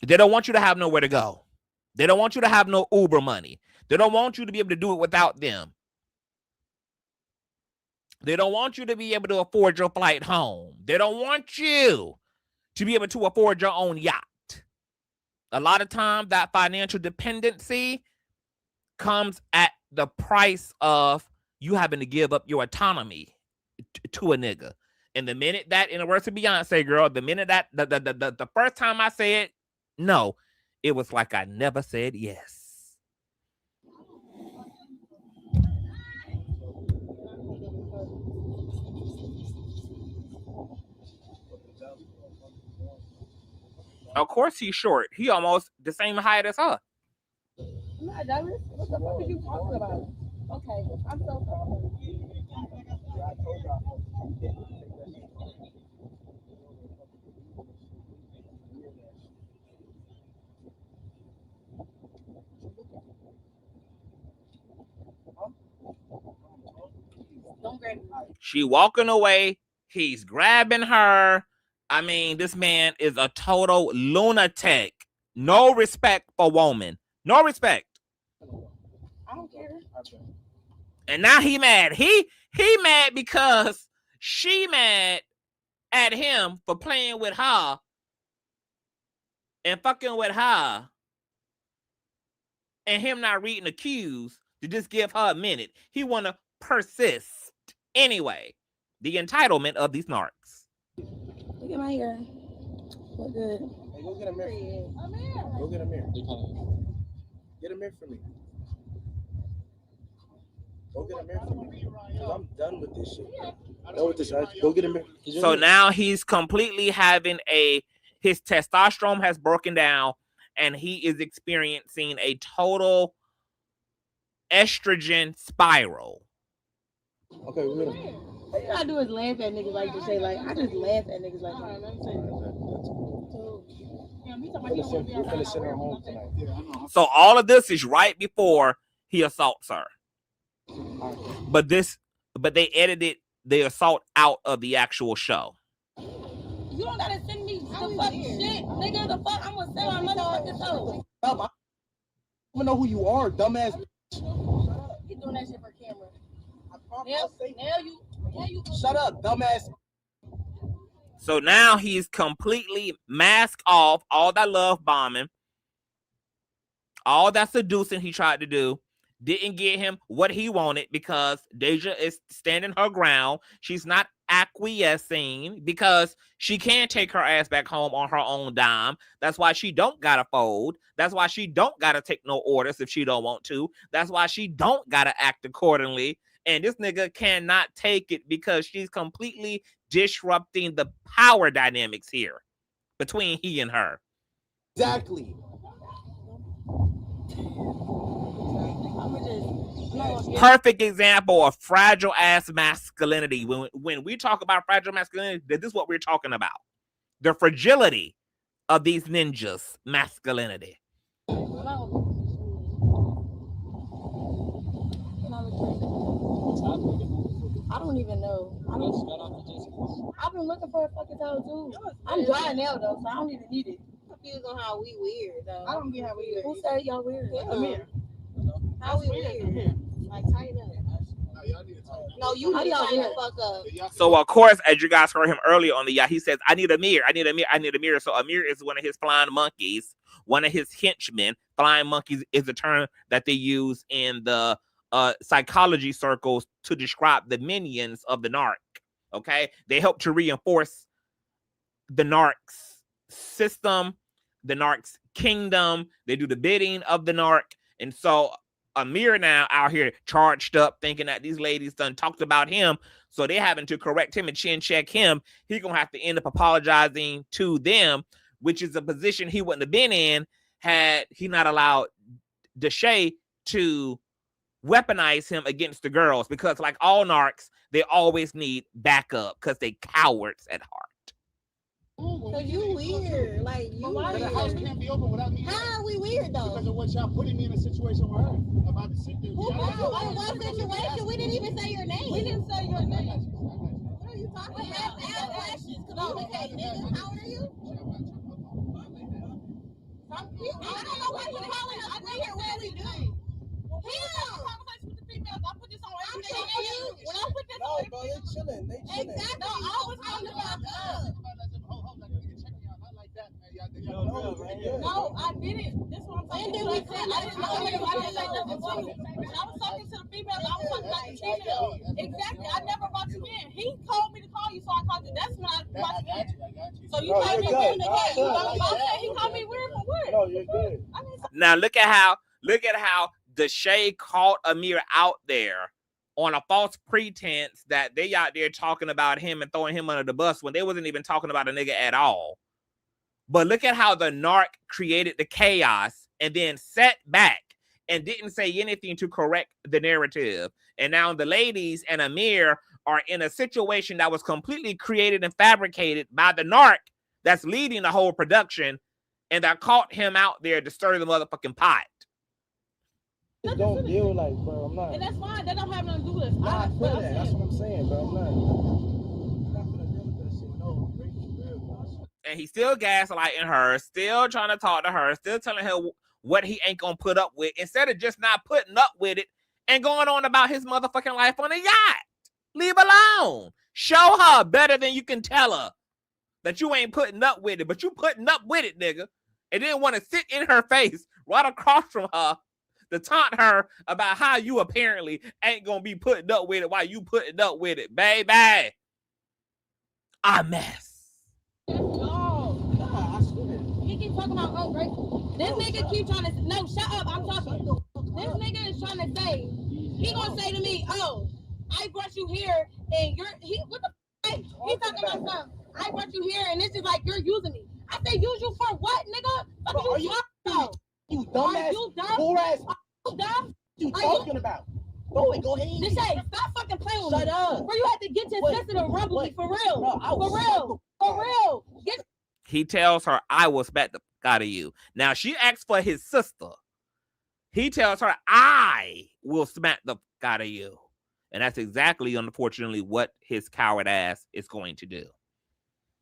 They don't want you to have nowhere to go. They don't want you to have no Uber money. They don't want you to be able to do it without them. They don't want you to be able to afford your flight home. They don't want you to be able to afford your own yacht. A lot of times that financial dependency comes at the price of you having to give up your autonomy to a nigga. And the minute that, in the words of Beyonce, girl, the minute that the first time I said no, it was like I never said yes. Of course he's short. He almost the same height as her. I'm not jealous. What the fuck are you talking about? Okay, I'm so sorry. Don't grab me. She walking away. He's grabbing her. I mean, this man is a total lunatic. No respect for woman. No respect. I don't care. And now he mad. He mad because she mad at him for playing with her and fucking with her and him not reading the cues to just give her a minute. He want to persist anyway. The entitlement of these narcs. Look at my hair. Look good. Hey, go get a mirror. Go get a mirror. Get a mirror for me. Go get a mirror for me. I'm done with this shit. Go with this. Go get a mirror. So now he's completely having a His testosterone has broken down, and he is experiencing a total estrogen spiral. Okay, we're gonna. All you gotta do is laugh at niggas like Deshae. Like, I just laugh at niggas like that. We're gonna send her home tonight. So all of this is right before he assaults her. But they edited the assault out of the actual show. You don't gotta send me the fuck shit, nigga. The fuck, I'm gonna send my motherfucking soul. I don't even know who you are, dumbass. You doing that shit for camera. Now you. Shut up, dumbass. So now he's completely masked off all that love bombing, all that seducing he tried to do. Didn't get him what he wanted because Daeja is standing her ground. She's not acquiescing because she can't take her ass back home on her own dime. That's why she don't gotta fold. That's why she don't gotta take no orders if she don't want to. That's why she don't gotta act accordingly. And this nigga cannot take it because she's completely disrupting the power dynamics here between he and her. Exactly. Perfect example of fragile ass masculinity. When we talk about fragile masculinity, this is what we're talking about. The fragility of these ninjas' masculinity. I don't even know. I've been looking for a fucking towel too. I'm dry now though, so I don't even need it. Confused on how we weird though. I don't get how we weird. Who said y'all weird? Yeah. Amir. How we weird? Like tighten up. No, you need to tighten the fuck up. So of course, as you guys heard him earlier on the yacht, he says, I need a mirror. I need a mirror. I need a mirror. So Amir is one of his flying monkeys, one of his henchmen. Flying monkeys is a term that they use in the psychology circles to describe the minions of the narc. Okay, they help to reinforce the narc's system, the narc's kingdom. They do the bidding of the narc. And so Amir now out here charged up thinking that these ladies done talked about him, so they having to correct him and chin check him. He gonna have to end up apologizing to them, which is a position he wouldn't have been in had he not allowed Dashae to weaponize him against the girls, because like all narcs, they always need backup because they cowards at heart. So you weird, like you. But the house can't be open without me. How are we weird though? Because of what y'all putting me in a situation with her. I'm about to sit there. Who put you in what situation? We didn't even say your name. We didn't say your name. What are you talking about? Ask questions. Communicate, nigga. How old are you? I don't know why you're calling us weird. What are we doing? I put this on every day. When I put this on, bro, they chilling. Exactly. No, I was talking about us. No, I didn't. This is what I'm saying. When did we say I didn't know you. I didn't say nothing to you. When I was talking to the female, I was talking about the female. Exactly. I never brought you in. He told me to call you, so I called you. That's when I brought you in. So you told me weird again. You know what I'm saying? He called me weird for what? No, you're good. Now look at how Dashae called Amir out there on a false pretense that they out there talking about him and throwing him under the bus when they wasn't even talking about a nigga at all. But look at how the narc created the chaos and then sat back and didn't say anything to correct the narrative. And now the ladies and Amir are in a situation that was completely created and fabricated by the narc that's leading the whole production, and that caught him out there to stir the motherfucking pot. Don't deal like, bro. I'm not. And that's fine. That don't have nothing to do with us. I feel that. That's what I'm saying, bro. I'm not. And he's still gaslighting her, still trying to talk to her, still telling her what he ain't gonna put up with, instead of just not putting up with it and going on about his motherfucking life on a yacht. Leave alone. Show her better than you can tell her that you ain't putting up with it, but you putting up with it, nigga. And then want to sit in her face right across from her to taunt her about how you apparently ain't gonna be putting up with it while you putting up with it, baby. A mess. He keep talking about, oh, right? This nigga keep trying to, no, shut up, I'm talking. This nigga is trying to say, he gonna say to me, oh, I brought you here and what the f***? He talking about something. I brought you here and this is like, you're using me. I say use you for what, nigga? Bro, What you talking about? You Are dumbass, you dumb? poor ass. You dumb? You Are talking about? Go ahead. Deshae, stop fucking playing with me. Shut up. Bro, you have to get your Wait, sister to rumble me wait. for real. Bro, I will For real. For real. Get He tells her, I will smack the fuck out of you. Now, she asks for his sister. He tells her, I will smack the fuck out of you. And that's exactly, unfortunately, what his coward ass is going to do.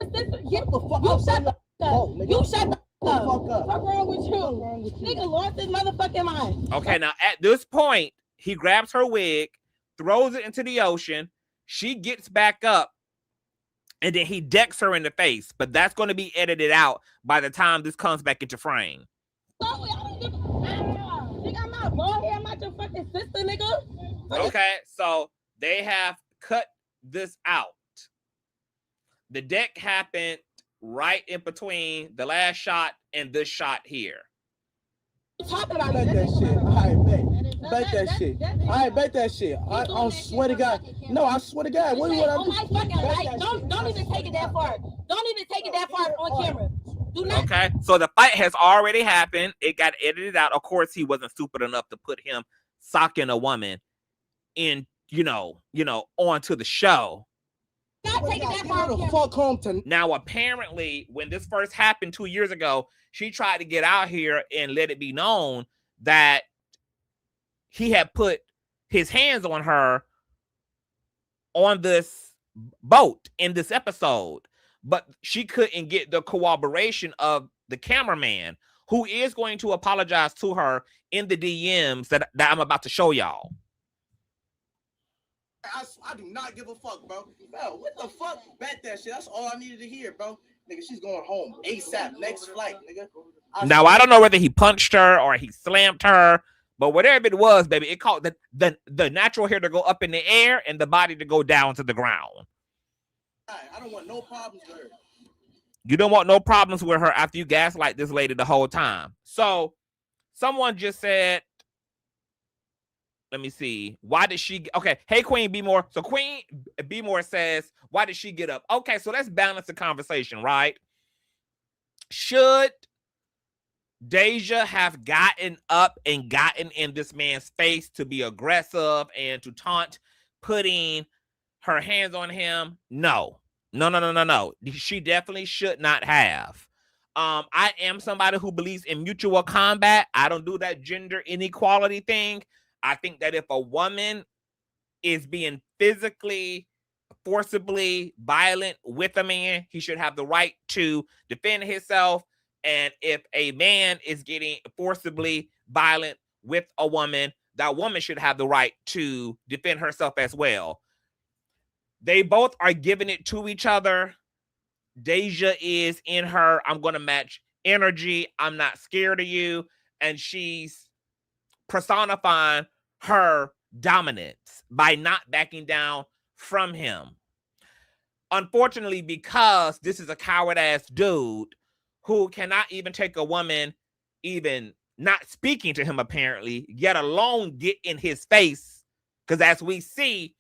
Get the fuck up. Shut the fuck up. You shut the fuck up. What's wrong with you? Nigga lost his motherfucking mind. Okay, now at this point, he grabs her wig, throws it into the ocean. She gets back up, and then he decks her in the face. But that's going to be edited out by the time this comes back into frame. Sorry, I don't give a nigga, I'm not bald hair. I'm not your fucking sister, nigga. Okay, so they have cut this out. The deck happened right in between the last shot and this shot here. What you talking about? Bet that shit. I bet that shit. I bet that shit. I swear to God. No, I swear to God. What do you On want my fucking life. Don't even take it that far. Don't even take it that far on camera. Do not. Okay, so the fight has already happened. It got edited out. Of course, he wasn't stupid enough to put him socking a woman in, onto the show. Not taking that far on camera. fuck home to? Now, apparently, when this first happened 2 years ago, she tried to get out here and let it be known that he had put his hands on her on this boat in this episode, but she couldn't get the cooperation of the cameraman, who is going to apologize to her in the DMs that I'm about to show y'all. I do not give a fuck, bro. Bro, what the fuck? Bet that shit. That's all I needed to hear, bro. Nigga, she's going home ASAP. Next flight, nigga. Now, I don't know whether he punched her or he slammed her, but whatever it was, baby, it caught the natural hair to go up in the air and the body to go down to the ground. I don't want no problems with her. You don't want no problems with her after you gaslight this lady the whole time. So, someone just said, let me see. Why did she? Okay. Hey, Queen B More. So Queen B More says, why did she get up? Okay. So let's balance the conversation, right? Should Daeja have gotten up and gotten in this man's face to be aggressive and to taunt, putting her hands on him? No. She definitely should not have. I am somebody who believes in mutual combat. I don't do that gender inequality thing. I think that if a woman is being physically, forcibly violent with a man, he should have the right to defend himself. And if a man is getting forcibly violent with a woman, that woman should have the right to defend herself as well. They both are giving it to each other. Daeja is in her, I'm going to match energy. I'm not scared of you. And she's personifying her dominance by not backing down from him. Unfortunately, because this is a coward-ass dude who cannot even take a woman even not speaking to him, apparently, yet alone get in his face. Because as we see,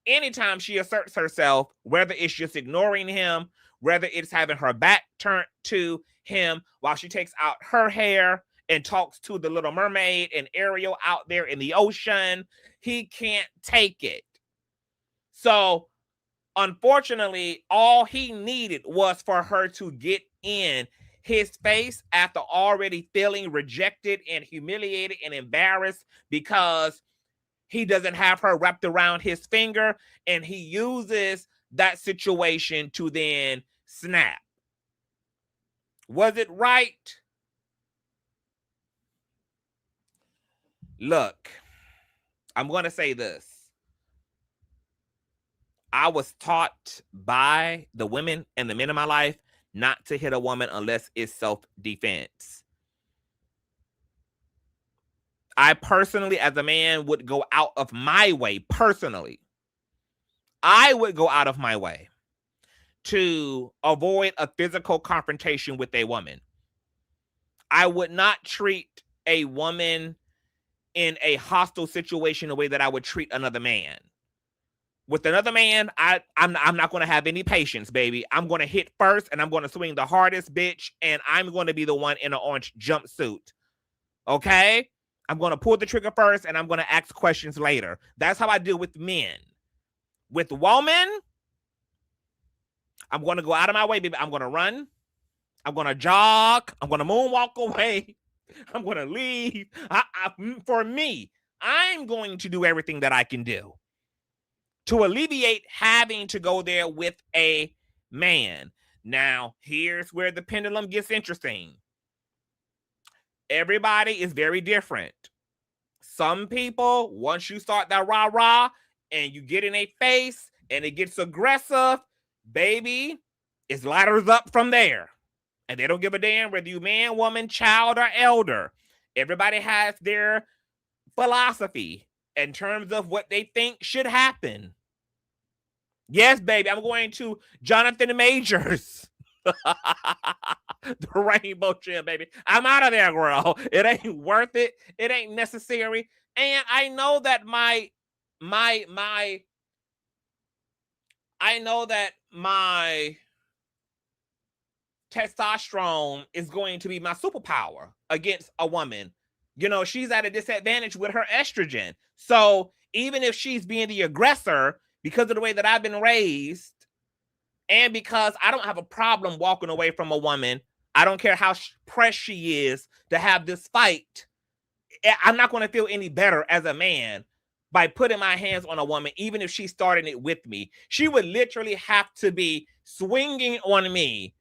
anytime she asserts herself, whether it's just ignoring him, whether it's having her back turned to him while she takes out her hair and talks to the Little Mermaid and Ariel out there in the ocean, he can't take it. So, unfortunately, all he needed was for her to get in his face after already feeling rejected and humiliated and embarrassed because he doesn't have her wrapped around his finger, and he uses that situation to then snap. Was it right? Look, I'm going to say this. I was taught by the women and the men in my life not to hit a woman unless it's self-defense. I personally, as a man, would go out of my way, personally. I would go out of my way to avoid a physical confrontation with a woman. I would not treat a woman in a hostile situation the way that I would treat another man. With another man, I'm not going to have any patience, baby. I'm going to hit first, and I'm going to swing the hardest, bitch, and I'm going to be the one in an orange jumpsuit. Okay? I'm going to pull the trigger first, and I'm going to ask questions later. That's how I deal with men. With women, I'm going to go out of my way, baby. I'm going to run. I'm going to jog. I'm going to moonwalk away. I'm going to leave. For me, I'm going to do everything that I can do to alleviate having to go there with a man. Now, here's where the pendulum gets interesting. Everybody is very different. Some people, once you start that rah-rah and you get in a face and it gets aggressive, baby, it ladders up from there. And they don't give a damn whether you man, woman, child, or elder. Everybody has their philosophy in terms of what they think should happen. Yes, baby, I'm going to Jonathan Majors. The rainbow trim, baby. I'm out of there, girl. It ain't worth it. It ain't necessary. And I know that my testosterone is going to be my superpower against a woman. You know, she's at a disadvantage with her estrogen. So even if she's being the aggressor, because of the way that I've been raised, and because I don't have a problem walking away from a woman, I don't care how pressed she is to have this fight, I'm not going to feel any better as a man by putting my hands on a woman, even if she's starting it with me. She would literally have to be swinging on me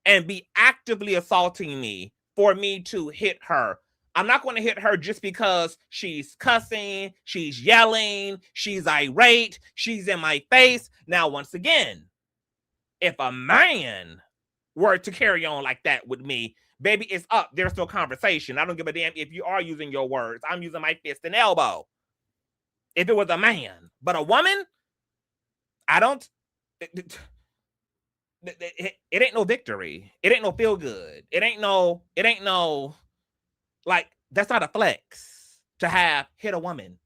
and be actively assaulting me for me to hit her. I'm not going to hit her just because she's cussing, she's yelling, she's irate, she's in my face. Now, once again, if a man were to carry on like that with me, baby, it's up. There's no conversation. I don't give a damn if you are using your words. I'm using my fist and elbow. If it was a man, but a woman, I don't. It ain't no victory. It ain't no feel good. It ain't no, like, that's not a flex to have hit a woman.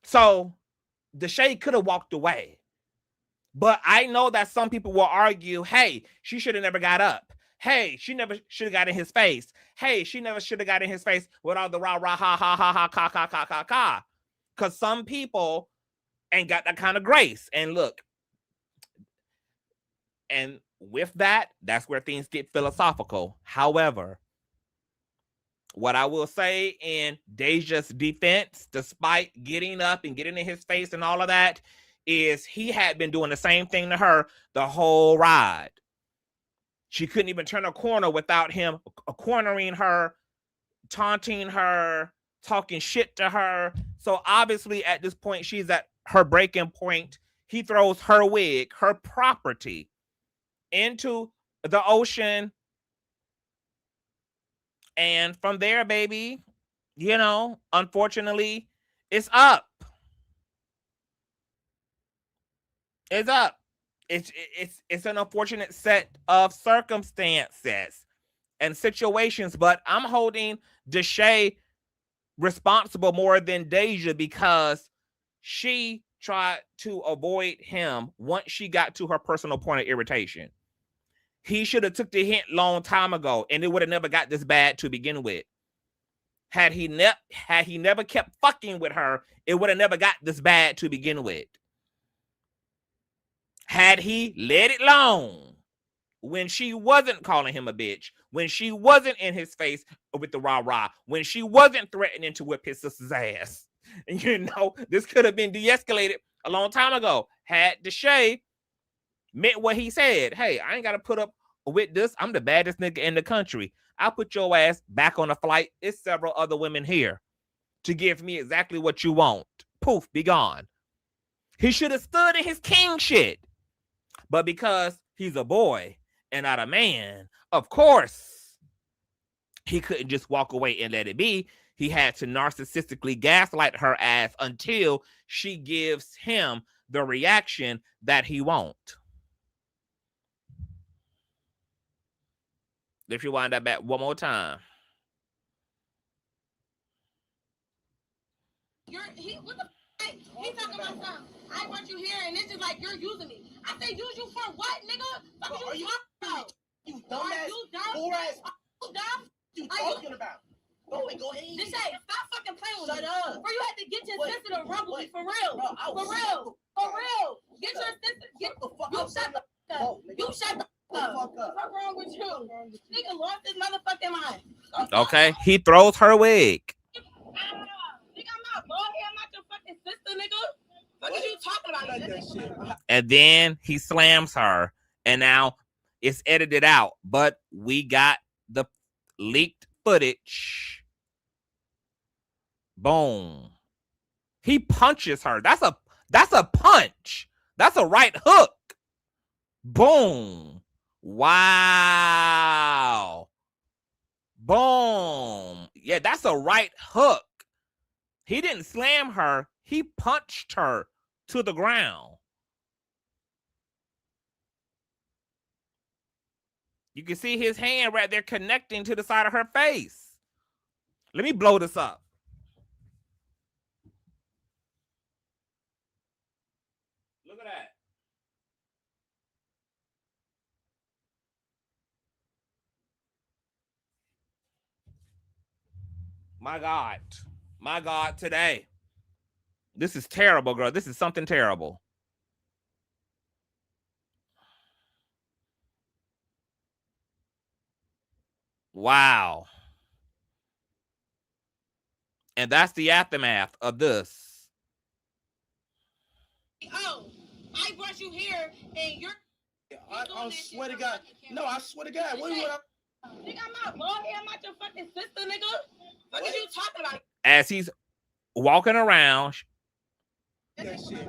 So Deshae could have walked away. But I know that some people will argue, hey, she should have never got up. Hey, she never should have got in his face. Hey, she never should have got in his face with all the rah, rah, ha, ha, ha, ha, ka, ka, ka, ka, ka. Because some people ain't got that kind of grace. And look, and with that, that's where things get philosophical. However, what I will say in Daeja's defense, despite getting up and getting in his face and all of that, is he had been doing the same thing to her the whole ride. She couldn't even turn a corner without him cornering her, taunting her, talking shit to her. So obviously at this point, she's at her breaking point. He throws her wig, her property, into the ocean. And from there, baby, you know, unfortunately, it's up. It's up. It's an unfortunate set of circumstances and situations, but I'm holding Deshae responsible more than Daeja because she tried to avoid him once she got to her personal point of irritation. He should have took the hint long time ago, and it would have never got this bad to begin with. Had he never kept fucking with her, it would have never got this bad to begin with. Had he let it alone when she wasn't calling him a bitch, when she wasn't in his face with the rah-rah, when she wasn't threatening to whip his sister's ass, and you know, this could have been de-escalated a long time ago. Had Deshae meant what he said, hey, I ain't got to put up with this. I'm the baddest nigga in the country. I'll put your ass back on a flight. It's several other women here to give me exactly what you want. Poof, be gone. He should have stood in his king shit. But because he's a boy and not a man, of course, he couldn't just walk away and let it be. He had to narcissistically gaslight her ass until she gives him the reaction that he won't. If you wind that back one more time. What the? He He talking about something. I want you here, and it's just like you're using me. I say use you for what, nigga? What are you talking about? You dumbass. You dumb? Poor ass. You dumb? You talking about? Go ahead. Deshae, stop fucking playing with me. Shut up. Bro, you had to get your What? sister to rumble me for real. Bro, I For was- real. For real. Get your sister. Get the fuck you up. shut the fuck up. You shut the fuck up. What's wrong with you? Nigga lost his motherfucking mind. Okay, he throws her wig. Nigga, I'm not bald here. I'm not your fucking sister, nigga. What are you talking about? And then he slams her, and now it's edited out, but we got the leaked footage. Boom. He punches her. That's a punch. That's a right hook. Boom. Wow. Boom. Yeah, that's a right hook. He didn't slam her. He punched her to the ground. You can see his hand right there connecting to the side of her face. Let me blow this up. Look at that. My God. My God, today. This is terrible, girl. This is something terrible. Wow. And that's the aftermath of this. Oh, I brought you here, and you're. I swear to God. No, I swear to God. What? Nigga, I'm not bald here. I'm not your fucking sister, nigga. What are you talking about? As he's walking around, That shit.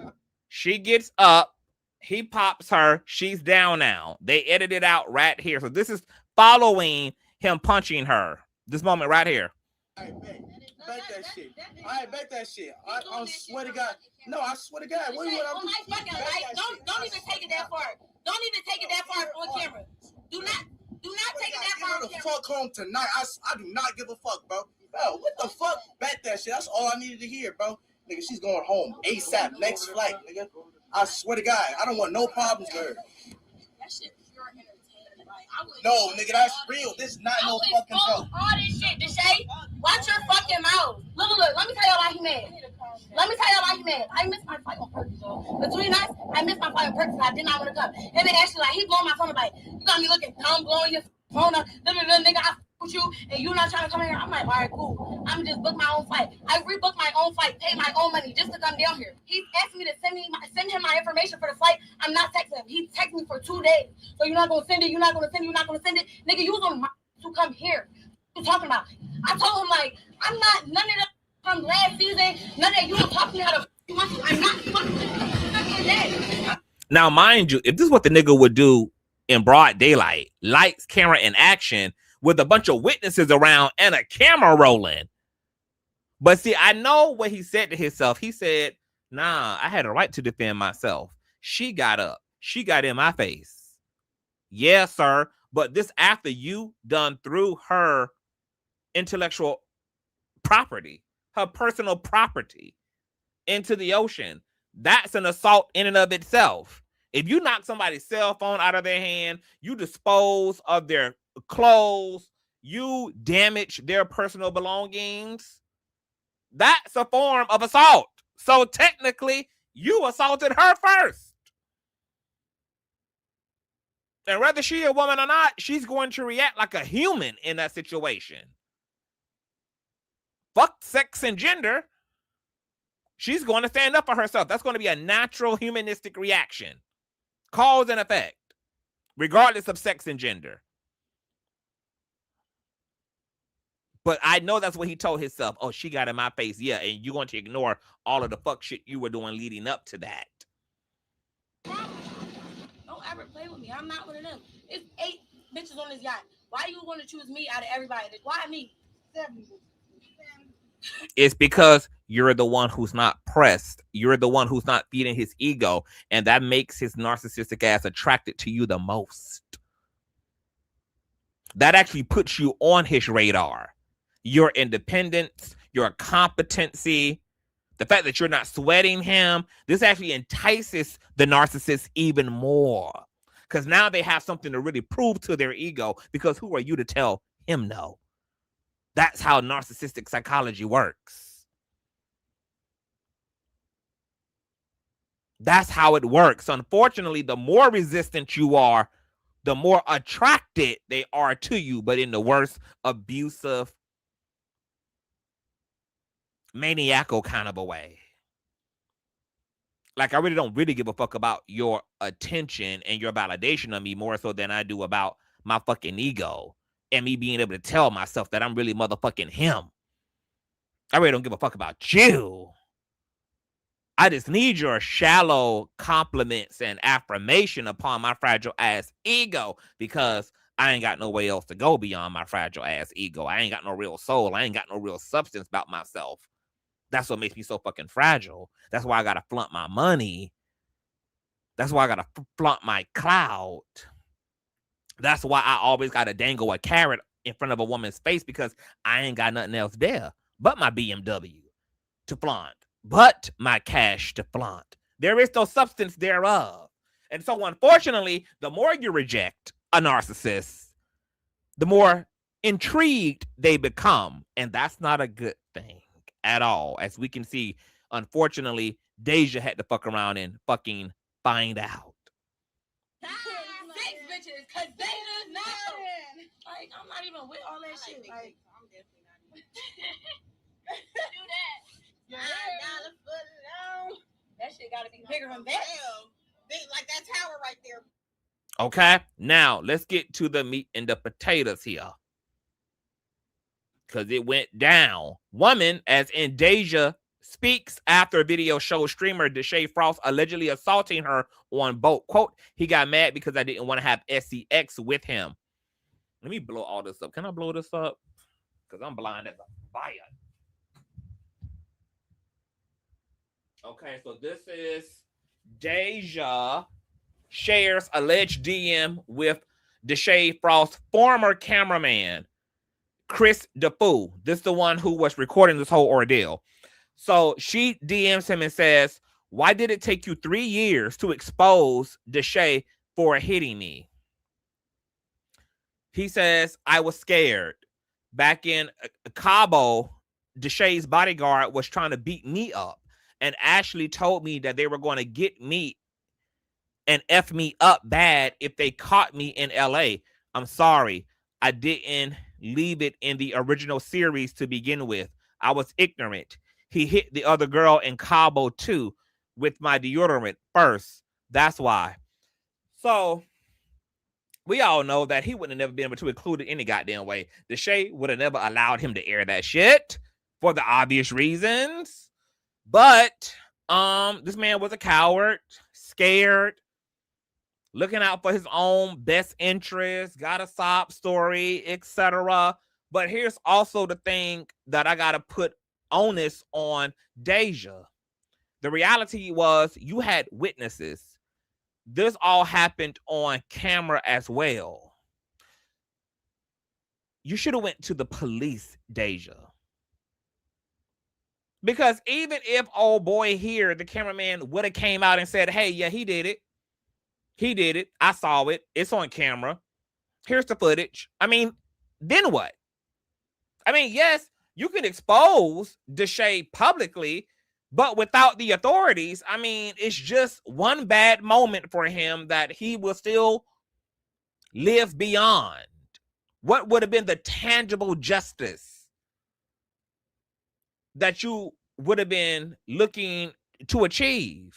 she gets up, he pops her, she's down now. They edit it out right here. So this is following him punching her. This moment right here. All right, bet that shit. All right, bet that shit. I swear to God. No, I swear to God. What? On my fucking life, don't even take it that far. Don't even take it that far on camera. Do not take it that far on the camera. fuck home tonight. I do not give a fuck, bro. Bro, what the fuck? Bet that shit. That's all I needed to hear, bro. Nigga, she's going home ASAP. Next flight, nigga. I swear to God, I don't want no problems with her. That shit pure entertainment. Like, I would No, nigga, that's real. This is not no fucking joke. all this shit, Deshae. Watch your fucking mouth. Look. Let me tell y'all why he mad. I missed my flight on purpose, y'all. Between us, I missed my flight on purpose. I did not want to come. And then actually, like, he blowing my phone up, like, you got me looking dumb, blowing your phone up. Nigga, I with you, and you not trying to come here. I'm like, all right, cool. I'm just book my own flight. I rebooked my own flight, pay my own money just to come down here. He's asking me to send him my information for the flight. I'm not texting him. He texted me for 2 days. So you're not gonna send it. You're not gonna send it. Nigga, you was on my to come here. What you talking about? I told him, like, I'm not none of that from last season. None of that. You were talking how to. I'm not fucking that. Now, mind you, if this is what the nigga would do in broad daylight, lights, camera, and action, with a bunch of witnesses around and a camera rolling. But see, I know what he said to himself. He said, nah, I had a right to defend myself. She got up. She got in my face. Yeah, sir. But this after you done threw her intellectual property, her personal property into the ocean. That's an assault in and of itself. If you knock somebody's cell phone out of their hand, you dispose of their clothes, you damage their personal belongings, that's a form of assault. So technically, you assaulted her first. And whether she a woman or not, she's going to react like a human in that situation. Fuck sex and gender. She's going to stand up for herself. That's going to be a natural humanistic reaction. Cause and effect, regardless of sex and gender. But I know that's what he told himself. Oh, she got in my face. Yeah, and you're going to ignore all of the fuck shit you were doing leading up to that. Don't ever play with me. I'm not one of them. It's 8 bitches on this yacht. Why you want to choose me out of everybody? Why me? 7. It's because you're the one who's not pressed. You're the one who's not feeding his ego. And that makes his narcissistic ass attracted to you the most. That actually puts you on his radar. Your independence, your competency, The fact that you're not sweating him, this actually entices the narcissist even more. Because now they have something to really prove to their ego, because who are you to tell him no? That's how narcissistic psychology works. That's how it works. Unfortunately, the more resistant you are, the more attracted they are to you, but in the worst, abusive, maniacal kind of a way. Like, I really don't give a fuck about your attention and your validation of me more so than I do about my fucking ego and me being able to tell myself that I'm really motherfucking him. I really don't give a fuck about you. I just need your shallow compliments and affirmation upon my fragile ass ego, because I ain't got no way else to go beyond my fragile ass ego. I ain't got no real soul. I ain't got no real substance about myself. That's what makes me so fucking fragile. That's why I gotta flaunt my money. That's why I gotta flaunt my clout. That's why I always gotta dangle a carrot in front of a woman's face, because I ain't got nothing else there but my BMW to flaunt, but my cash to flaunt. There is no substance thereof. And so, unfortunately, the more you reject a narcissist, the more intrigued they become. And that's not a good thing at all. As we can see, unfortunately, Daeja had to fuck around and fucking find out. Six bitches, cause Daeja know. Like, I'm not even with all that shit. Like, I'm definitely not even. Do that. $9 foot long. That shit gotta be bigger than that. Like that tower right there. Okay, now let's get to the meat and the potatoes here, because it went down. Woman, as in Daeja, speaks after a video shows streamer Deshae Frost allegedly assaulting her on boat. Quote, he got mad because I didn't want to have SCX with him. Let me blow all this up. Can I blow this up? Because I'm blind as a fire. Okay, so this is Daeja shares alleged DM with Deshae Frost's former cameraman, Chris DeFoo. This is the one who was recording this whole ordeal. So she DMs him and says, why did it take you 3 years to expose Deshae for hitting me? He says, I was scared. Back in Cabo, Deshae's bodyguard was trying to beat me up and Ashley told me that they were going to get me and F me up bad if they caught me in LA. I'm sorry. I didn't leave it in the original series to begin with. I was ignorant. He hit the other girl in Cabo too with my deodorant first. That's why. So we all know that he would have never been able to include it any goddamn way. Deshae would have never allowed him to air that shit for the obvious reasons. But this man was a coward, scared, looking out for his own best interest, got a sob story, etc. But here's also the thing that I got to put onus on Daeja. The reality was you had witnesses. This all happened on camera as well. You should have went to the police, Daeja. Because even if old boy here, the cameraman, would have came out and said, hey, yeah, he did it. He did it. I saw it. It's on camera. Here's the footage. I mean, then what? I mean, yes, you can expose Deshae publicly, but without the authorities, I mean, it's just one bad moment for him that he will still live beyond. What would have been the tangible justice that you would have been looking to achieve?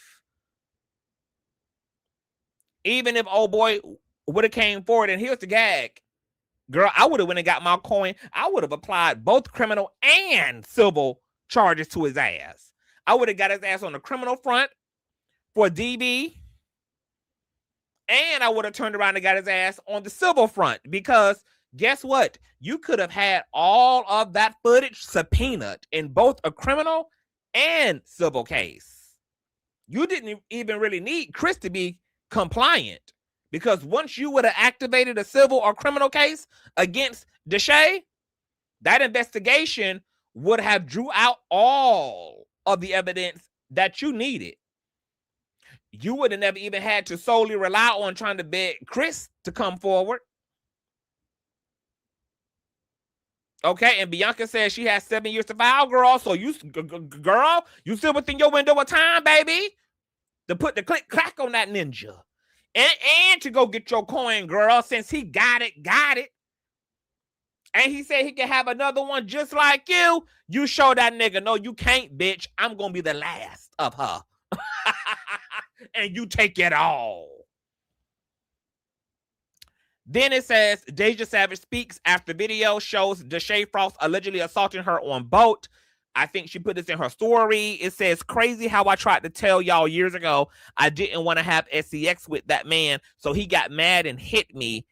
Even if old boy would have came forward, and here's the gag, girl, I would have went and got my coin. I would have applied both criminal and civil charges to his ass. I would have got his ass on the criminal front for DB, and I would have turned around and got his ass on the civil front, because guess what? You could have had all of that footage subpoenaed in both a criminal and civil case. You didn't even really need Chris to be compliant, because once you would have activated a civil or criminal case against Deshae, that investigation would have drew out all of the evidence that you needed. You would have never even had to solely rely on trying to beg Chris to come forward. Okay, and Bianca says she has 7 years to file, girl. So you, girl, you still within your window of time, baby, to put the click clack on that ninja, and to go get your coin, girl. Since he got it, and he said he can have another one just like you. You show that nigga, no, you can't, bitch. I'm gonna be the last of her. And you take it all. Then it says, Daeja Savage speaks after video shows Deshae Frost allegedly assaulting her on boat. I think she put this in her story. It says, crazy how I tried to tell y'all years ago I didn't want to have sex with that man, so he got mad and hit me.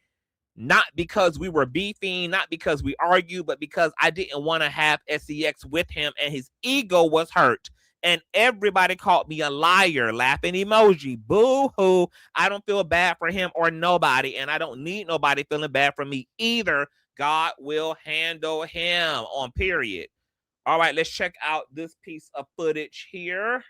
Not because we were beefing, not because we argued, but because I didn't want to have sex with him and his ego was hurt. And everybody called me a liar, laughing emoji. Boo-hoo. I don't feel bad for him or nobody, and I don't need nobody feeling bad for me either. God will handle him on period. All right, let's check out this piece of footage here.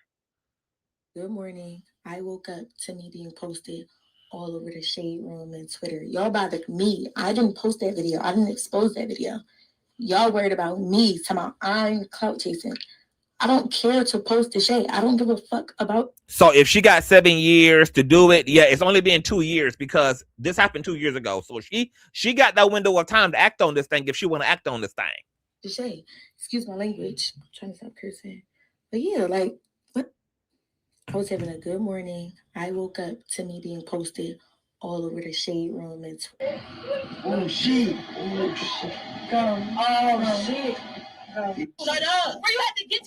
Good morning. I woke up to me being posted all over the shade room and Twitter. Y'all bothered me. I didn't post that video. I didn't expose that video. Y'all worried about me. Talking about I'm clout chasing. I don't care to post Deshae. I don't give a fuck about. So if she got 7 years to do it, yeah, it's only been 2 years because this happened 2 years ago. So she got that window of time to act on this thing if she want to act on this thing. Deshae, excuse my language. I'm trying to stop cursing. But yeah, like, what? I was having a good morning. I woke up to me being posted all over the shade room and Twitter. Oh, shit. Oh, shit. Oh, shit. Shut up. Where you had to get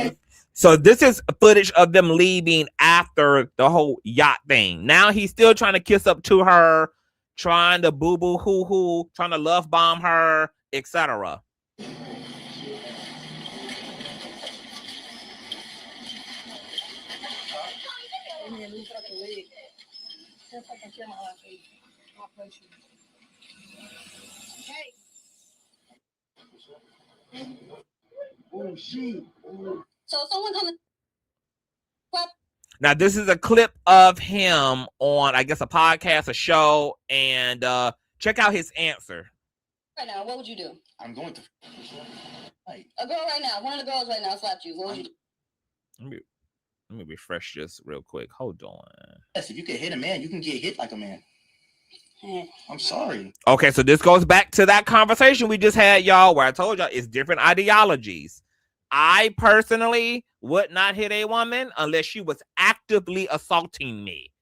your So this is footage of them leaving after the whole yacht thing. Now he's still trying to kiss up to her, trying to boo-boo hoo-hoo, trying to love bomb her, etc. Oh, shit. So someone come. Now this is a clip of him on, I guess, a podcast, a show, and check out his answer. Right now, what would you do? I'm going to. A girl right now, one of the girls right now slapped you. What would you do? Let me refresh this real quick. Hold on. Yes, if you can hit a man, you can get hit like a man. I'm sorry. Okay, so this goes back to that conversation we just had, y'all, where I told y'all it's different ideologies. I personally would not hit a woman unless she was actively assaulting me.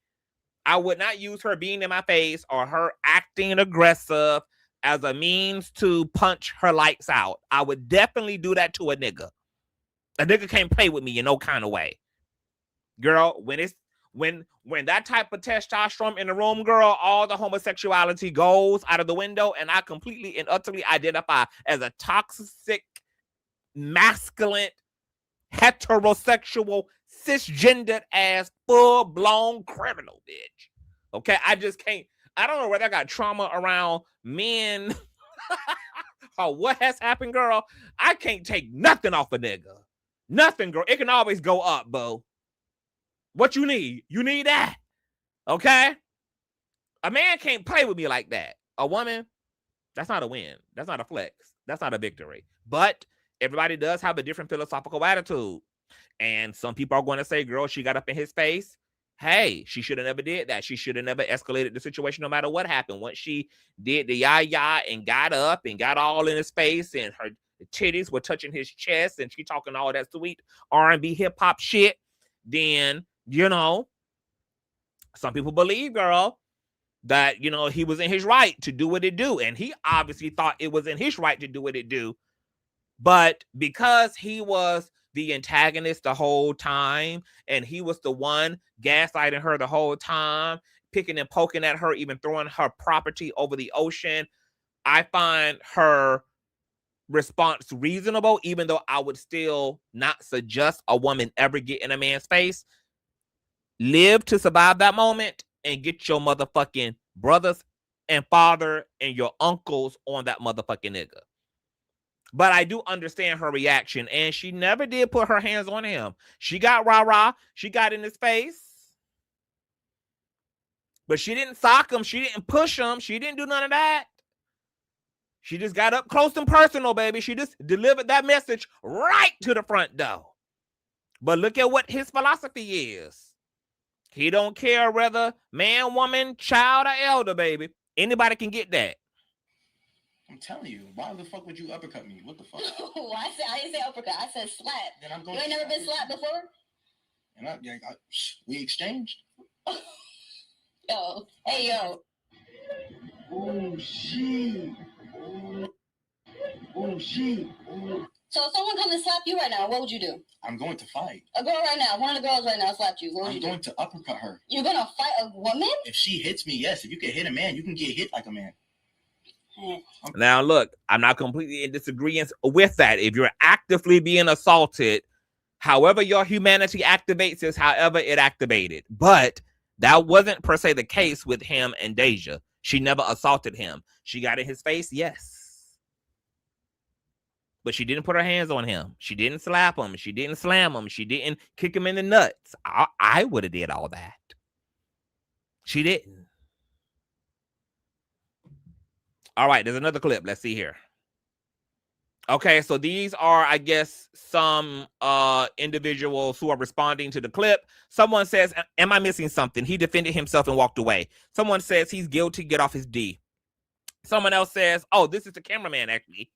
I would not use her being in my face or her acting aggressive as a means to punch her lights out. I would definitely do that to a nigga. A nigga can't play with me in no kind of way. Girl, when that type of testosterone in the room, girl, all the homosexuality goes out of the window, and I completely and utterly identify as a toxic, masculine, heterosexual, cisgendered ass, full-blown criminal, bitch. Okay, I just can't. I don't know whether I got trauma around men or what has happened, girl. I can't take nothing off a nigga. Nothing, girl. It can always go up, boo. What you need? You need that. Okay? A man can't play with me like that. A woman, that's not a win. That's not a flex. That's not a victory. But everybody does have a different philosophical attitude. And some people are going to say, girl, she got up in his face. Hey, she should have never did that. She should have never escalated the situation no matter what happened. Once she did the yah and got up and got all in his face and her titties were touching his chest and she talking all that sweet R&B hip hop shit, then, you know, some people believe, girl, that, you know, he was in his right to do what it do. And he obviously thought it was in his right to do what it do. But because he was the antagonist the whole time, and he was the one gaslighting her the whole time, picking and poking at her, even throwing her property over the ocean, I find her response reasonable, even though I would still not suggest a woman ever get in a man's face. Live to survive that moment and get your motherfucking brothers and father and your uncles on that motherfucking nigga. But I do understand her reaction, and she never did put her hands on him. She got rah-rah. She got in his face. But she didn't sock him. She didn't push him. She didn't do none of that. She just got up close and personal, baby. She just delivered that message right to the front door. But look at what his philosophy is. He don't care whether man, woman, child, or elder, baby. Anybody can get that. I'm telling you, why the fuck would you uppercut me? What the fuck? I didn't say uppercut. I said slap. Then I'm going You ain't never been slapped before? And we exchanged. Yo, hey yo. Oh shit. Oh shit. So if someone come and slap you right now, what would you do? I'm going to fight. A girl right now, one of the girls right now slapped you. What would you do? I'm going to uppercut her. You're gonna fight a woman? If she hits me, yes. If you can hit a man, you can get hit like a man. Now, look, I'm not completely in disagreement with that. If you're actively being assaulted, however your humanity activates is however it activated. But that wasn't per se the case with him and Daeja. She never assaulted him. She got in his face, yes. But she didn't put her hands on him. She didn't slap him. She didn't slam him. She didn't kick him in the nuts. I would have did all that. She didn't. All right, there's another clip. Let's see here. Okay, so these are, I guess, some individuals who are responding to the clip. Someone says, am I missing something? He defended himself and walked away. Someone says he's guilty, get off his D. Someone else says, oh, this is the cameraman, actually.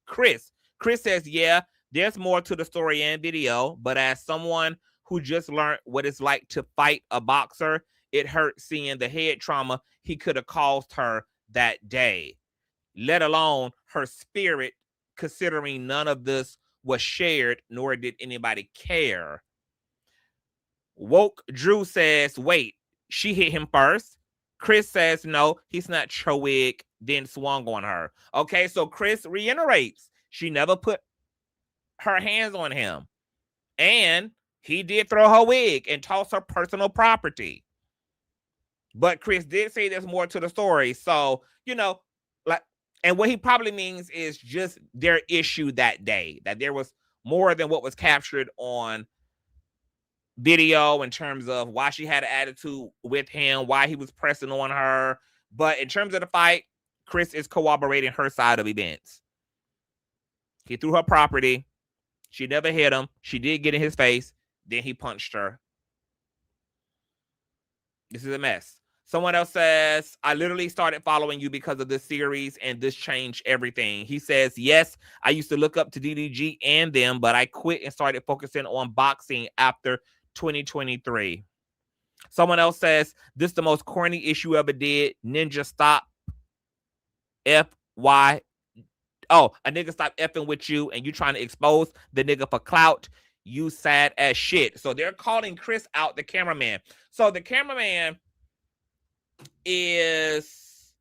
Chris says, yeah, there's more to the story and video, but as someone who just learned what it's like to fight a boxer, it hurt seeing the head trauma he could have caused her that day, let alone her spirit, considering none of this was shared, nor did anybody care. Woke Drew says, wait, she hit him first. Chris says, no, he snatched her wig, then swung on her. Okay, so Chris reiterates, she never put her hands on him. And he did throw her wig and toss her personal property. But Chris did say there's more to the story. So, you know, like, and what he probably means is just their issue that day, that there was more than what was captured on video in terms of why she had an attitude with him, why he was pressing on her. But in terms of the fight, Chris is corroborating her side of events. He threw her property. She never hit him. She did get in his face. Then he punched her. This is a mess. Someone else says, I literally started following you because of this series and this changed everything. He says, yes, I used to look up to DDG and them, but I quit and started focusing on boxing after 2023. Someone else says, this is the most corny issue ever did. Ninja stop. F-Y. Oh, a nigga stop effing with you and you trying to expose the nigga for clout. You sad as shit. So they're calling Chris out, the cameraman. So the cameraman is,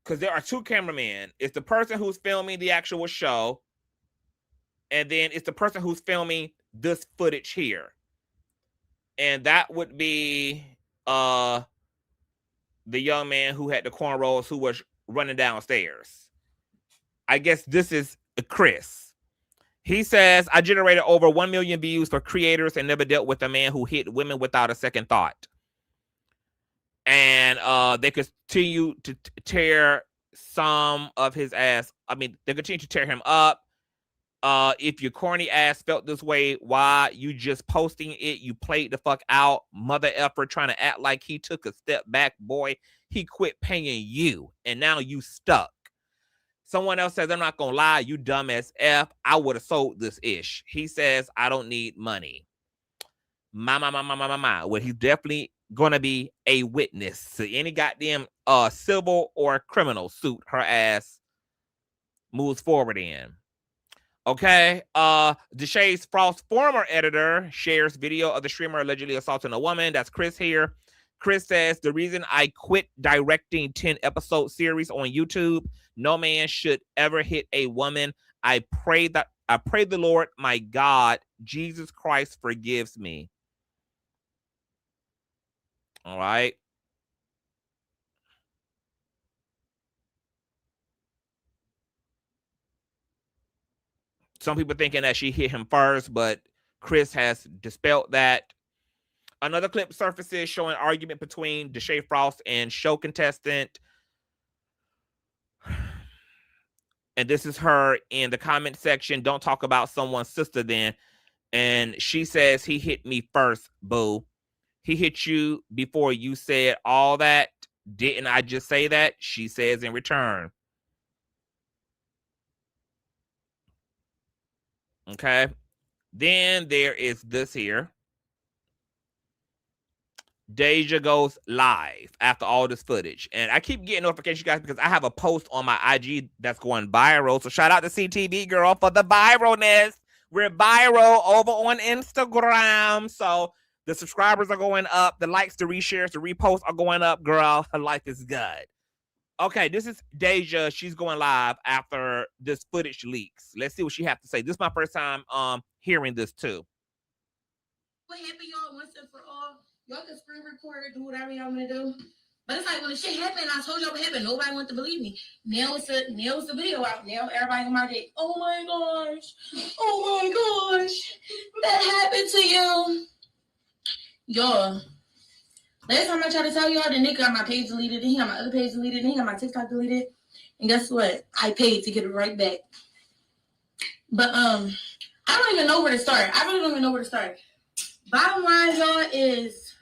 because there are two cameramen. It's the person who's filming the actual show, and then it's the person who's filming this footage here. And that would be the young man who had the cornrows who was running downstairs. I guess this is Chris. He says, I generated over 1 million views for creators and never dealt with a man who hit women without a second thought. And they continue to tear some of his ass. I mean, they continue to tear him up. If your corny ass felt this way, why you just posting it? You played the fuck out. Mother effer trying to act like he took a step back, boy. He quit paying you, and now you stuck. Someone else says, I'm not going to lie, you dumb as F. I would have sold this ish. He says, I don't need money. My. Well, he's definitely going to be a witness to any goddamn civil or criminal suit her ass moves forward in. Okay. Deshae Frost, former editor, shares video of the streamer allegedly assaulting a woman. That's Chris here. Chris says, the reason I quit directing 10-episode series on YouTube, no man should ever hit a woman. I pray the Lord, my God, Jesus Christ forgives me. All right. Some people thinking that she hit him first, but Chris has dispelled that. Another clip surfaces showing argument between Deshae Frost and show contestant. And this is her in the comment section. Don't talk about someone's sister then. And she says, he hit me first, boo. He hit you before you said all that. Didn't I just say that? She says in return. Okay. Then there is this here. Daeja goes live after all this footage. And I keep getting notifications, guys, because I have a post on my IG that's going viral. So shout out to CTV, girl, for the viralness. We're viral over on Instagram. So the subscribers are going up. The likes, the reshares, the reposts are going up. Girl, her life is good. Okay, this is Daeja. She's going live after this footage leaks. Let's see what she has to say. This is my first time hearing this too. What happened, y'all, once and for all? Y'all can screen record it, do whatever y'all want to do. But it's like when the shit happened, I told y'all what happened. Nobody wanted to believe me. Now it's the video out. Now everybody in my dick. Oh my gosh. Oh my gosh. That happened to you. Y'all. Last time I tried to tell y'all, the nigga got my page deleted, and he got my other page deleted, and he got my TikTok deleted. And guess what? I paid to get it right back. But I don't even know where to start. I really don't even know where to start. Bottom line, y'all, is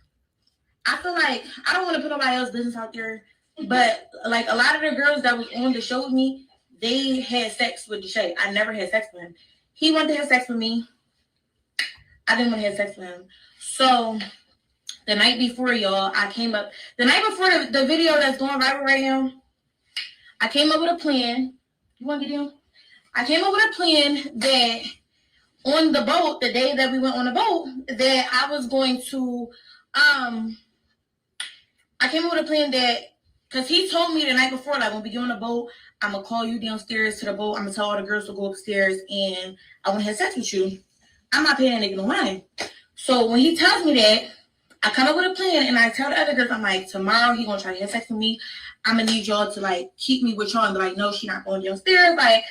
I feel like I don't want to put nobody else's business out there, but like a lot of the girls that was on the show with me, they had sex with Dashae. I never had sex with him. He wanted to have sex with me. I didn't want to have sex with him. So the night before, y'all, the night before the video that's going viral right now, I came up with a plan. You want to get in? I came up with a plan that on the boat, the day that we went on the boat, that I was going to, I came up with a plan that, because he told me the night before, like, when we get on the boat, I'm going to call you downstairs to the boat. I'm going to tell all the girls to go upstairs, and I want to have sex with you. I'm not paying a nigga no mind. So when he tells me that, I come up with a plan, and I tell the other girls, I'm like, tomorrow he going to try to have sex with me. I'm going to need y'all to, like, keep me with y'all and be like, no, she not going downstairs. Like,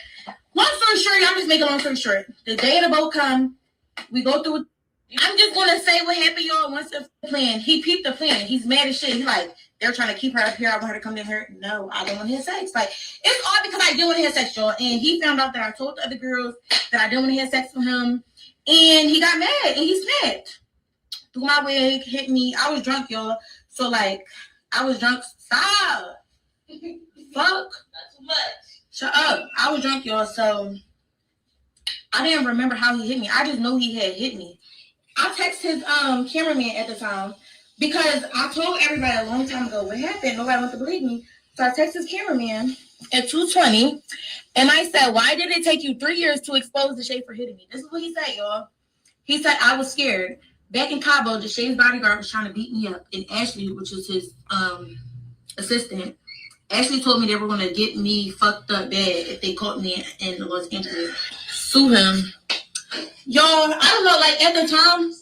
long story short, I'm just making a long story short. The day the boat come, we go through. I'm just going to say what happened, y'all, once the plan. He peeped the plan. He's mad as shit. He's like, they're trying to keep her up here. I want her to come down here. No, I don't want to have sex. Like, it's all because I didn't want to have sex, y'all. And he found out that I told the other girls that I didn't want to have sex with him. And he got mad, and he snapped. Threw my wig, hit me. I was drunk, y'all. So, like, I was drunk. Stop. Fuck. Not too much. Shut up. I was drunk, y'all. So, I didn't remember how he hit me. I just know he had hit me. I texted his cameraman at the time because I told everybody a long time ago what happened. Nobody wants to believe me. So I texted his cameraman at 2:20, and I said, why did it take you 3 years to expose Deshae for hitting me? This is what he said, y'all. He said, I was scared. Back in Cabo, Deshae's bodyguard was trying to beat me up, and Ashley, which is his assistant, Ashley told me they were going to get me fucked up bad if they caught me and was injured. Sue him. Y'all, I don't know, like, at the time,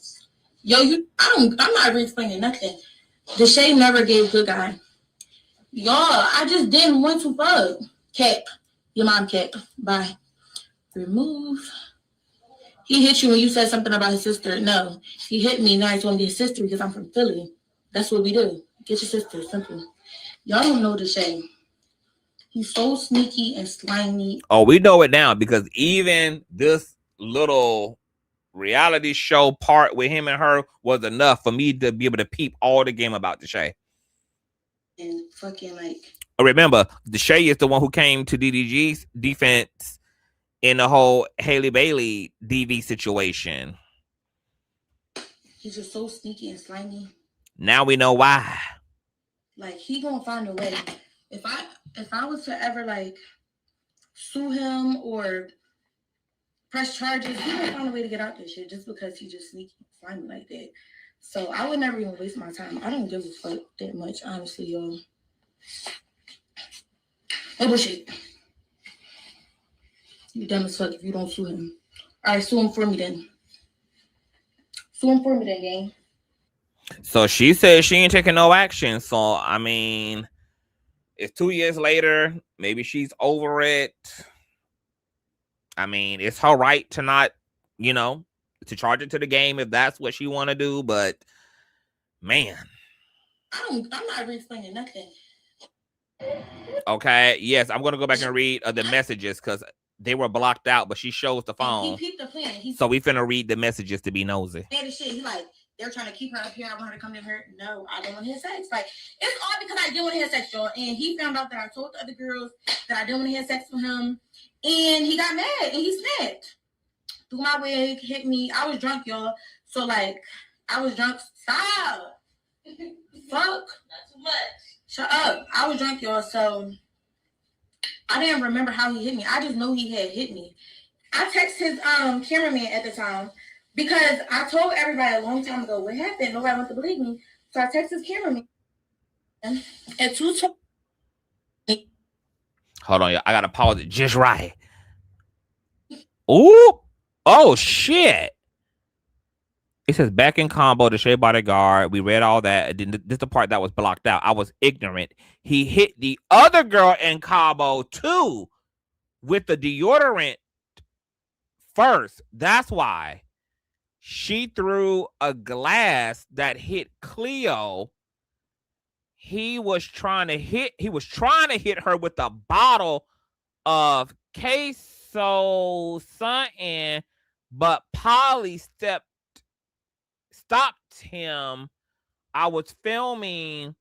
I'm not re-explaining nothing. Deshae never gave good guy. Y'all, I just didn't want to fuck. Cap. Your mom cap. Bye. Remove. He hit you when you said something about his sister. No. He hit me. Now he's going to be his sister because I'm from Philly. That's what we do. Get your sister. Simple. Y'all don't know Deshae. He's so sneaky and slimy. Oh, we know it now because even this little reality show part with him and her was enough for me to be able to peep all the game about Deshae. And fucking like. Remember, Deshae is the one who came to DDG's defense in the whole Haley Bailey DV situation. He's just so sneaky and slimy. Now we know why. Like, he gonna find a way. If I was to ever, like, sue him or press charges, he gonna find a way to get out this shit just because he just sneaky and slimy like that. So I would never even waste my time. I don't give a fuck that much, honestly, y'all. Oh, bullshit. You dumb as fuck if you don't sue him. All right, sue him for me then. Sue him for me then, gang. So she says she ain't taking no action. So, I mean, it's 2 years later. Maybe she's over it. I mean, it's her right to not, you know, to charge it to the game if that's what she want to do. But man, I'm not re-explaining nothing. Okay, yes, I'm gonna go back and read the messages because they were blocked out, but she shows the phone. He peeped the plan. So we finna read the messages to be nosy. And shit, he like, they're trying to keep her up here. I want her to come to her. No, I don't want to have sex. Like, it's all because I didn't want to have sex, y'all. And he found out that I told the other girls that I didn't want to have sex with him. And he got mad and he snapped. Threw my wig, hit me. I was drunk, y'all. So, like, I was drunk. Stop. Fuck. Not too much. Shut up. I was drunk, y'all. So, I didn't remember how he hit me. I just know he had hit me. I texted his cameraman at the time because I told everybody a long time ago what happened. Nobody wanted to believe me. So I texted his cameraman at 2:20. Hold on, y'all. I gotta pause it just right. Ooh. Oh shit. It says back in combo, the Deshae bodyguard. We read all that. This is the part that was blocked out. I was ignorant. He hit the other girl in combo too with the deodorant first. That's why she threw a glass that hit Cleo. He was trying to hit her with a bottle of queso something, but Polly stopped him. I was filming.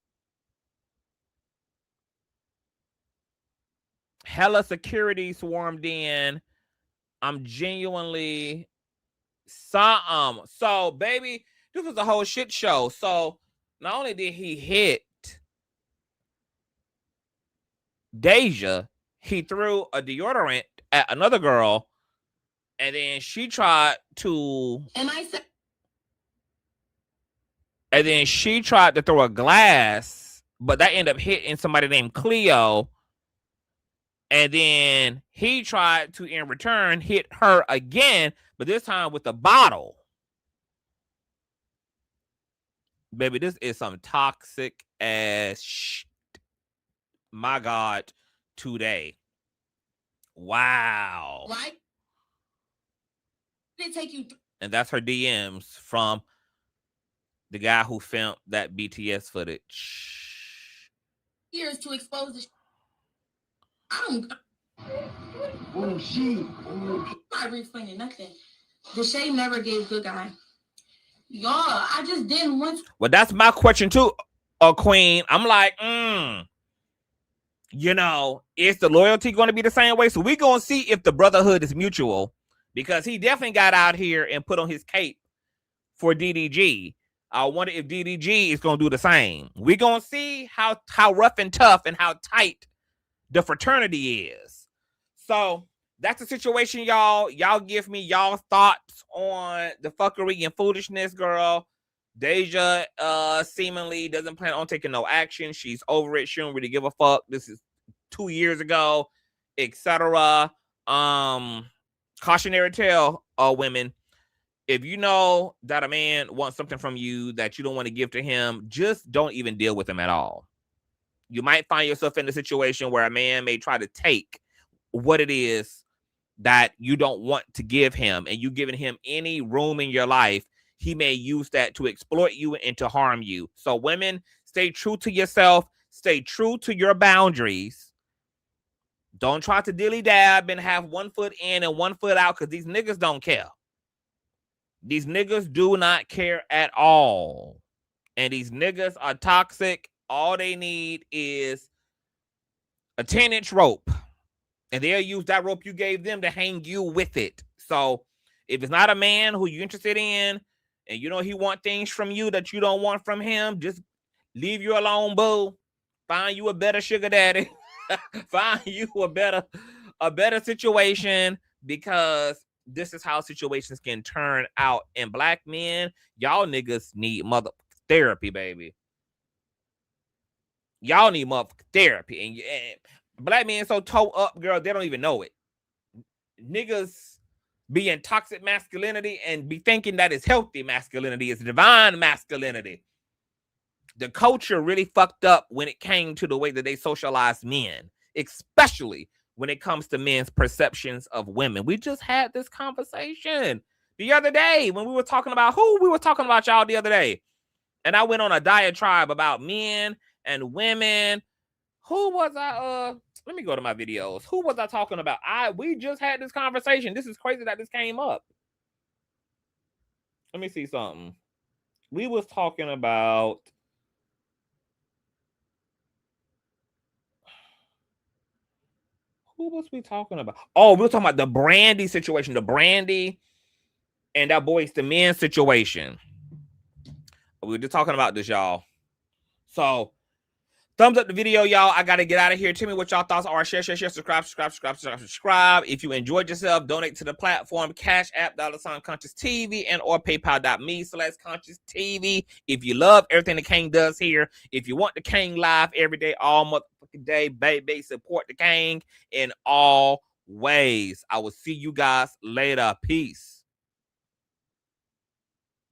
Hella security swarmed in. I'm genuinely something. So, baby, this was a whole shit show. So, not only did he hit Daeja, he threw a deodorant at another girl, and then she tried to. And then she tried to throw a glass, but that ended up hitting somebody named Cleo. And then he tried to, in return, hit her again, but this time with a bottle. Baby, this is some toxic ass shit. My God, today. Wow. Why did it take you? And that's her DMs from the guy who filmed that BTS footage. Years to expose the. I'm not re-explaining nothing. Deshae never gave good guy. Y'all, I just didn't want to. Well, that's my question too, Queen. I'm like, you know, is the loyalty going to be the same way? So we're going to see if the brotherhood is mutual, because he definitely got out here and put on his cape for DDG. I wonder if DDG is going to do the same. We're going to see how rough and tough and how tight the fraternity is. So that's the situation, y'all. Y'all give me y'all thoughts on the fuckery and foolishness, girl. Daeja seemingly doesn't plan on taking no action. She's over it. She don't really give a fuck. This is 2 years ago, etc. Cautionary tale, women. If you know that a man wants something from you that you don't want to give to him, just don't even deal with him at all. You might find yourself in a situation where a man may try to take what it is that you don't want to give him, and you giving him any room in your life, he may use that to exploit you and to harm you. So women, stay true to yourself. Stay true to your boundaries. Don't try to dilly-dab and have 1 foot in and 1 foot out, because these niggas don't care. These niggas do not care at all. And these niggas are toxic. All they need is a 10-inch rope. And they'll use that rope you gave them to hang you with it. So if it's not a man who you're interested in, and you know he want things from you that you don't want from him, just leave you alone, boo. Find you a better sugar daddy. Find you a better situation, because this is how situations can turn out. And black men, y'all niggas need mother therapy, baby. Y'all need motherfucking therapy. And black men so toe up, girl, they don't even know it. Niggas be in toxic masculinity and be thinking that it's healthy masculinity, it's divine masculinity. The culture really fucked up when it came to the way that they socialize men, especially when it comes to men's perceptions of women. We just had this conversation the other day when we were talking about who we were talking about y'all the other day. And I went on a diatribe about men and women. Who was I? Let me go to my videos. Who was I talking about? We just had this conversation. This is crazy that this came up. Let me see something. We was talking about who was we talking about? Oh, we were talking about the Brandy situation, the Brandy and that Boyz II Men situation. We were just talking about this, y'all. So, thumbs up the video, y'all. I got to get out of here. Tell me what y'all thoughts are. Share, subscribe. If you enjoyed yourself, donate to the platform. Cash App, $Consciouztv, and or PayPal.me/Consciouztv. If you love everything the King does here, if you want the King live every day, all motherfucking day, baby, support the King in all ways. I will see you guys later. Peace.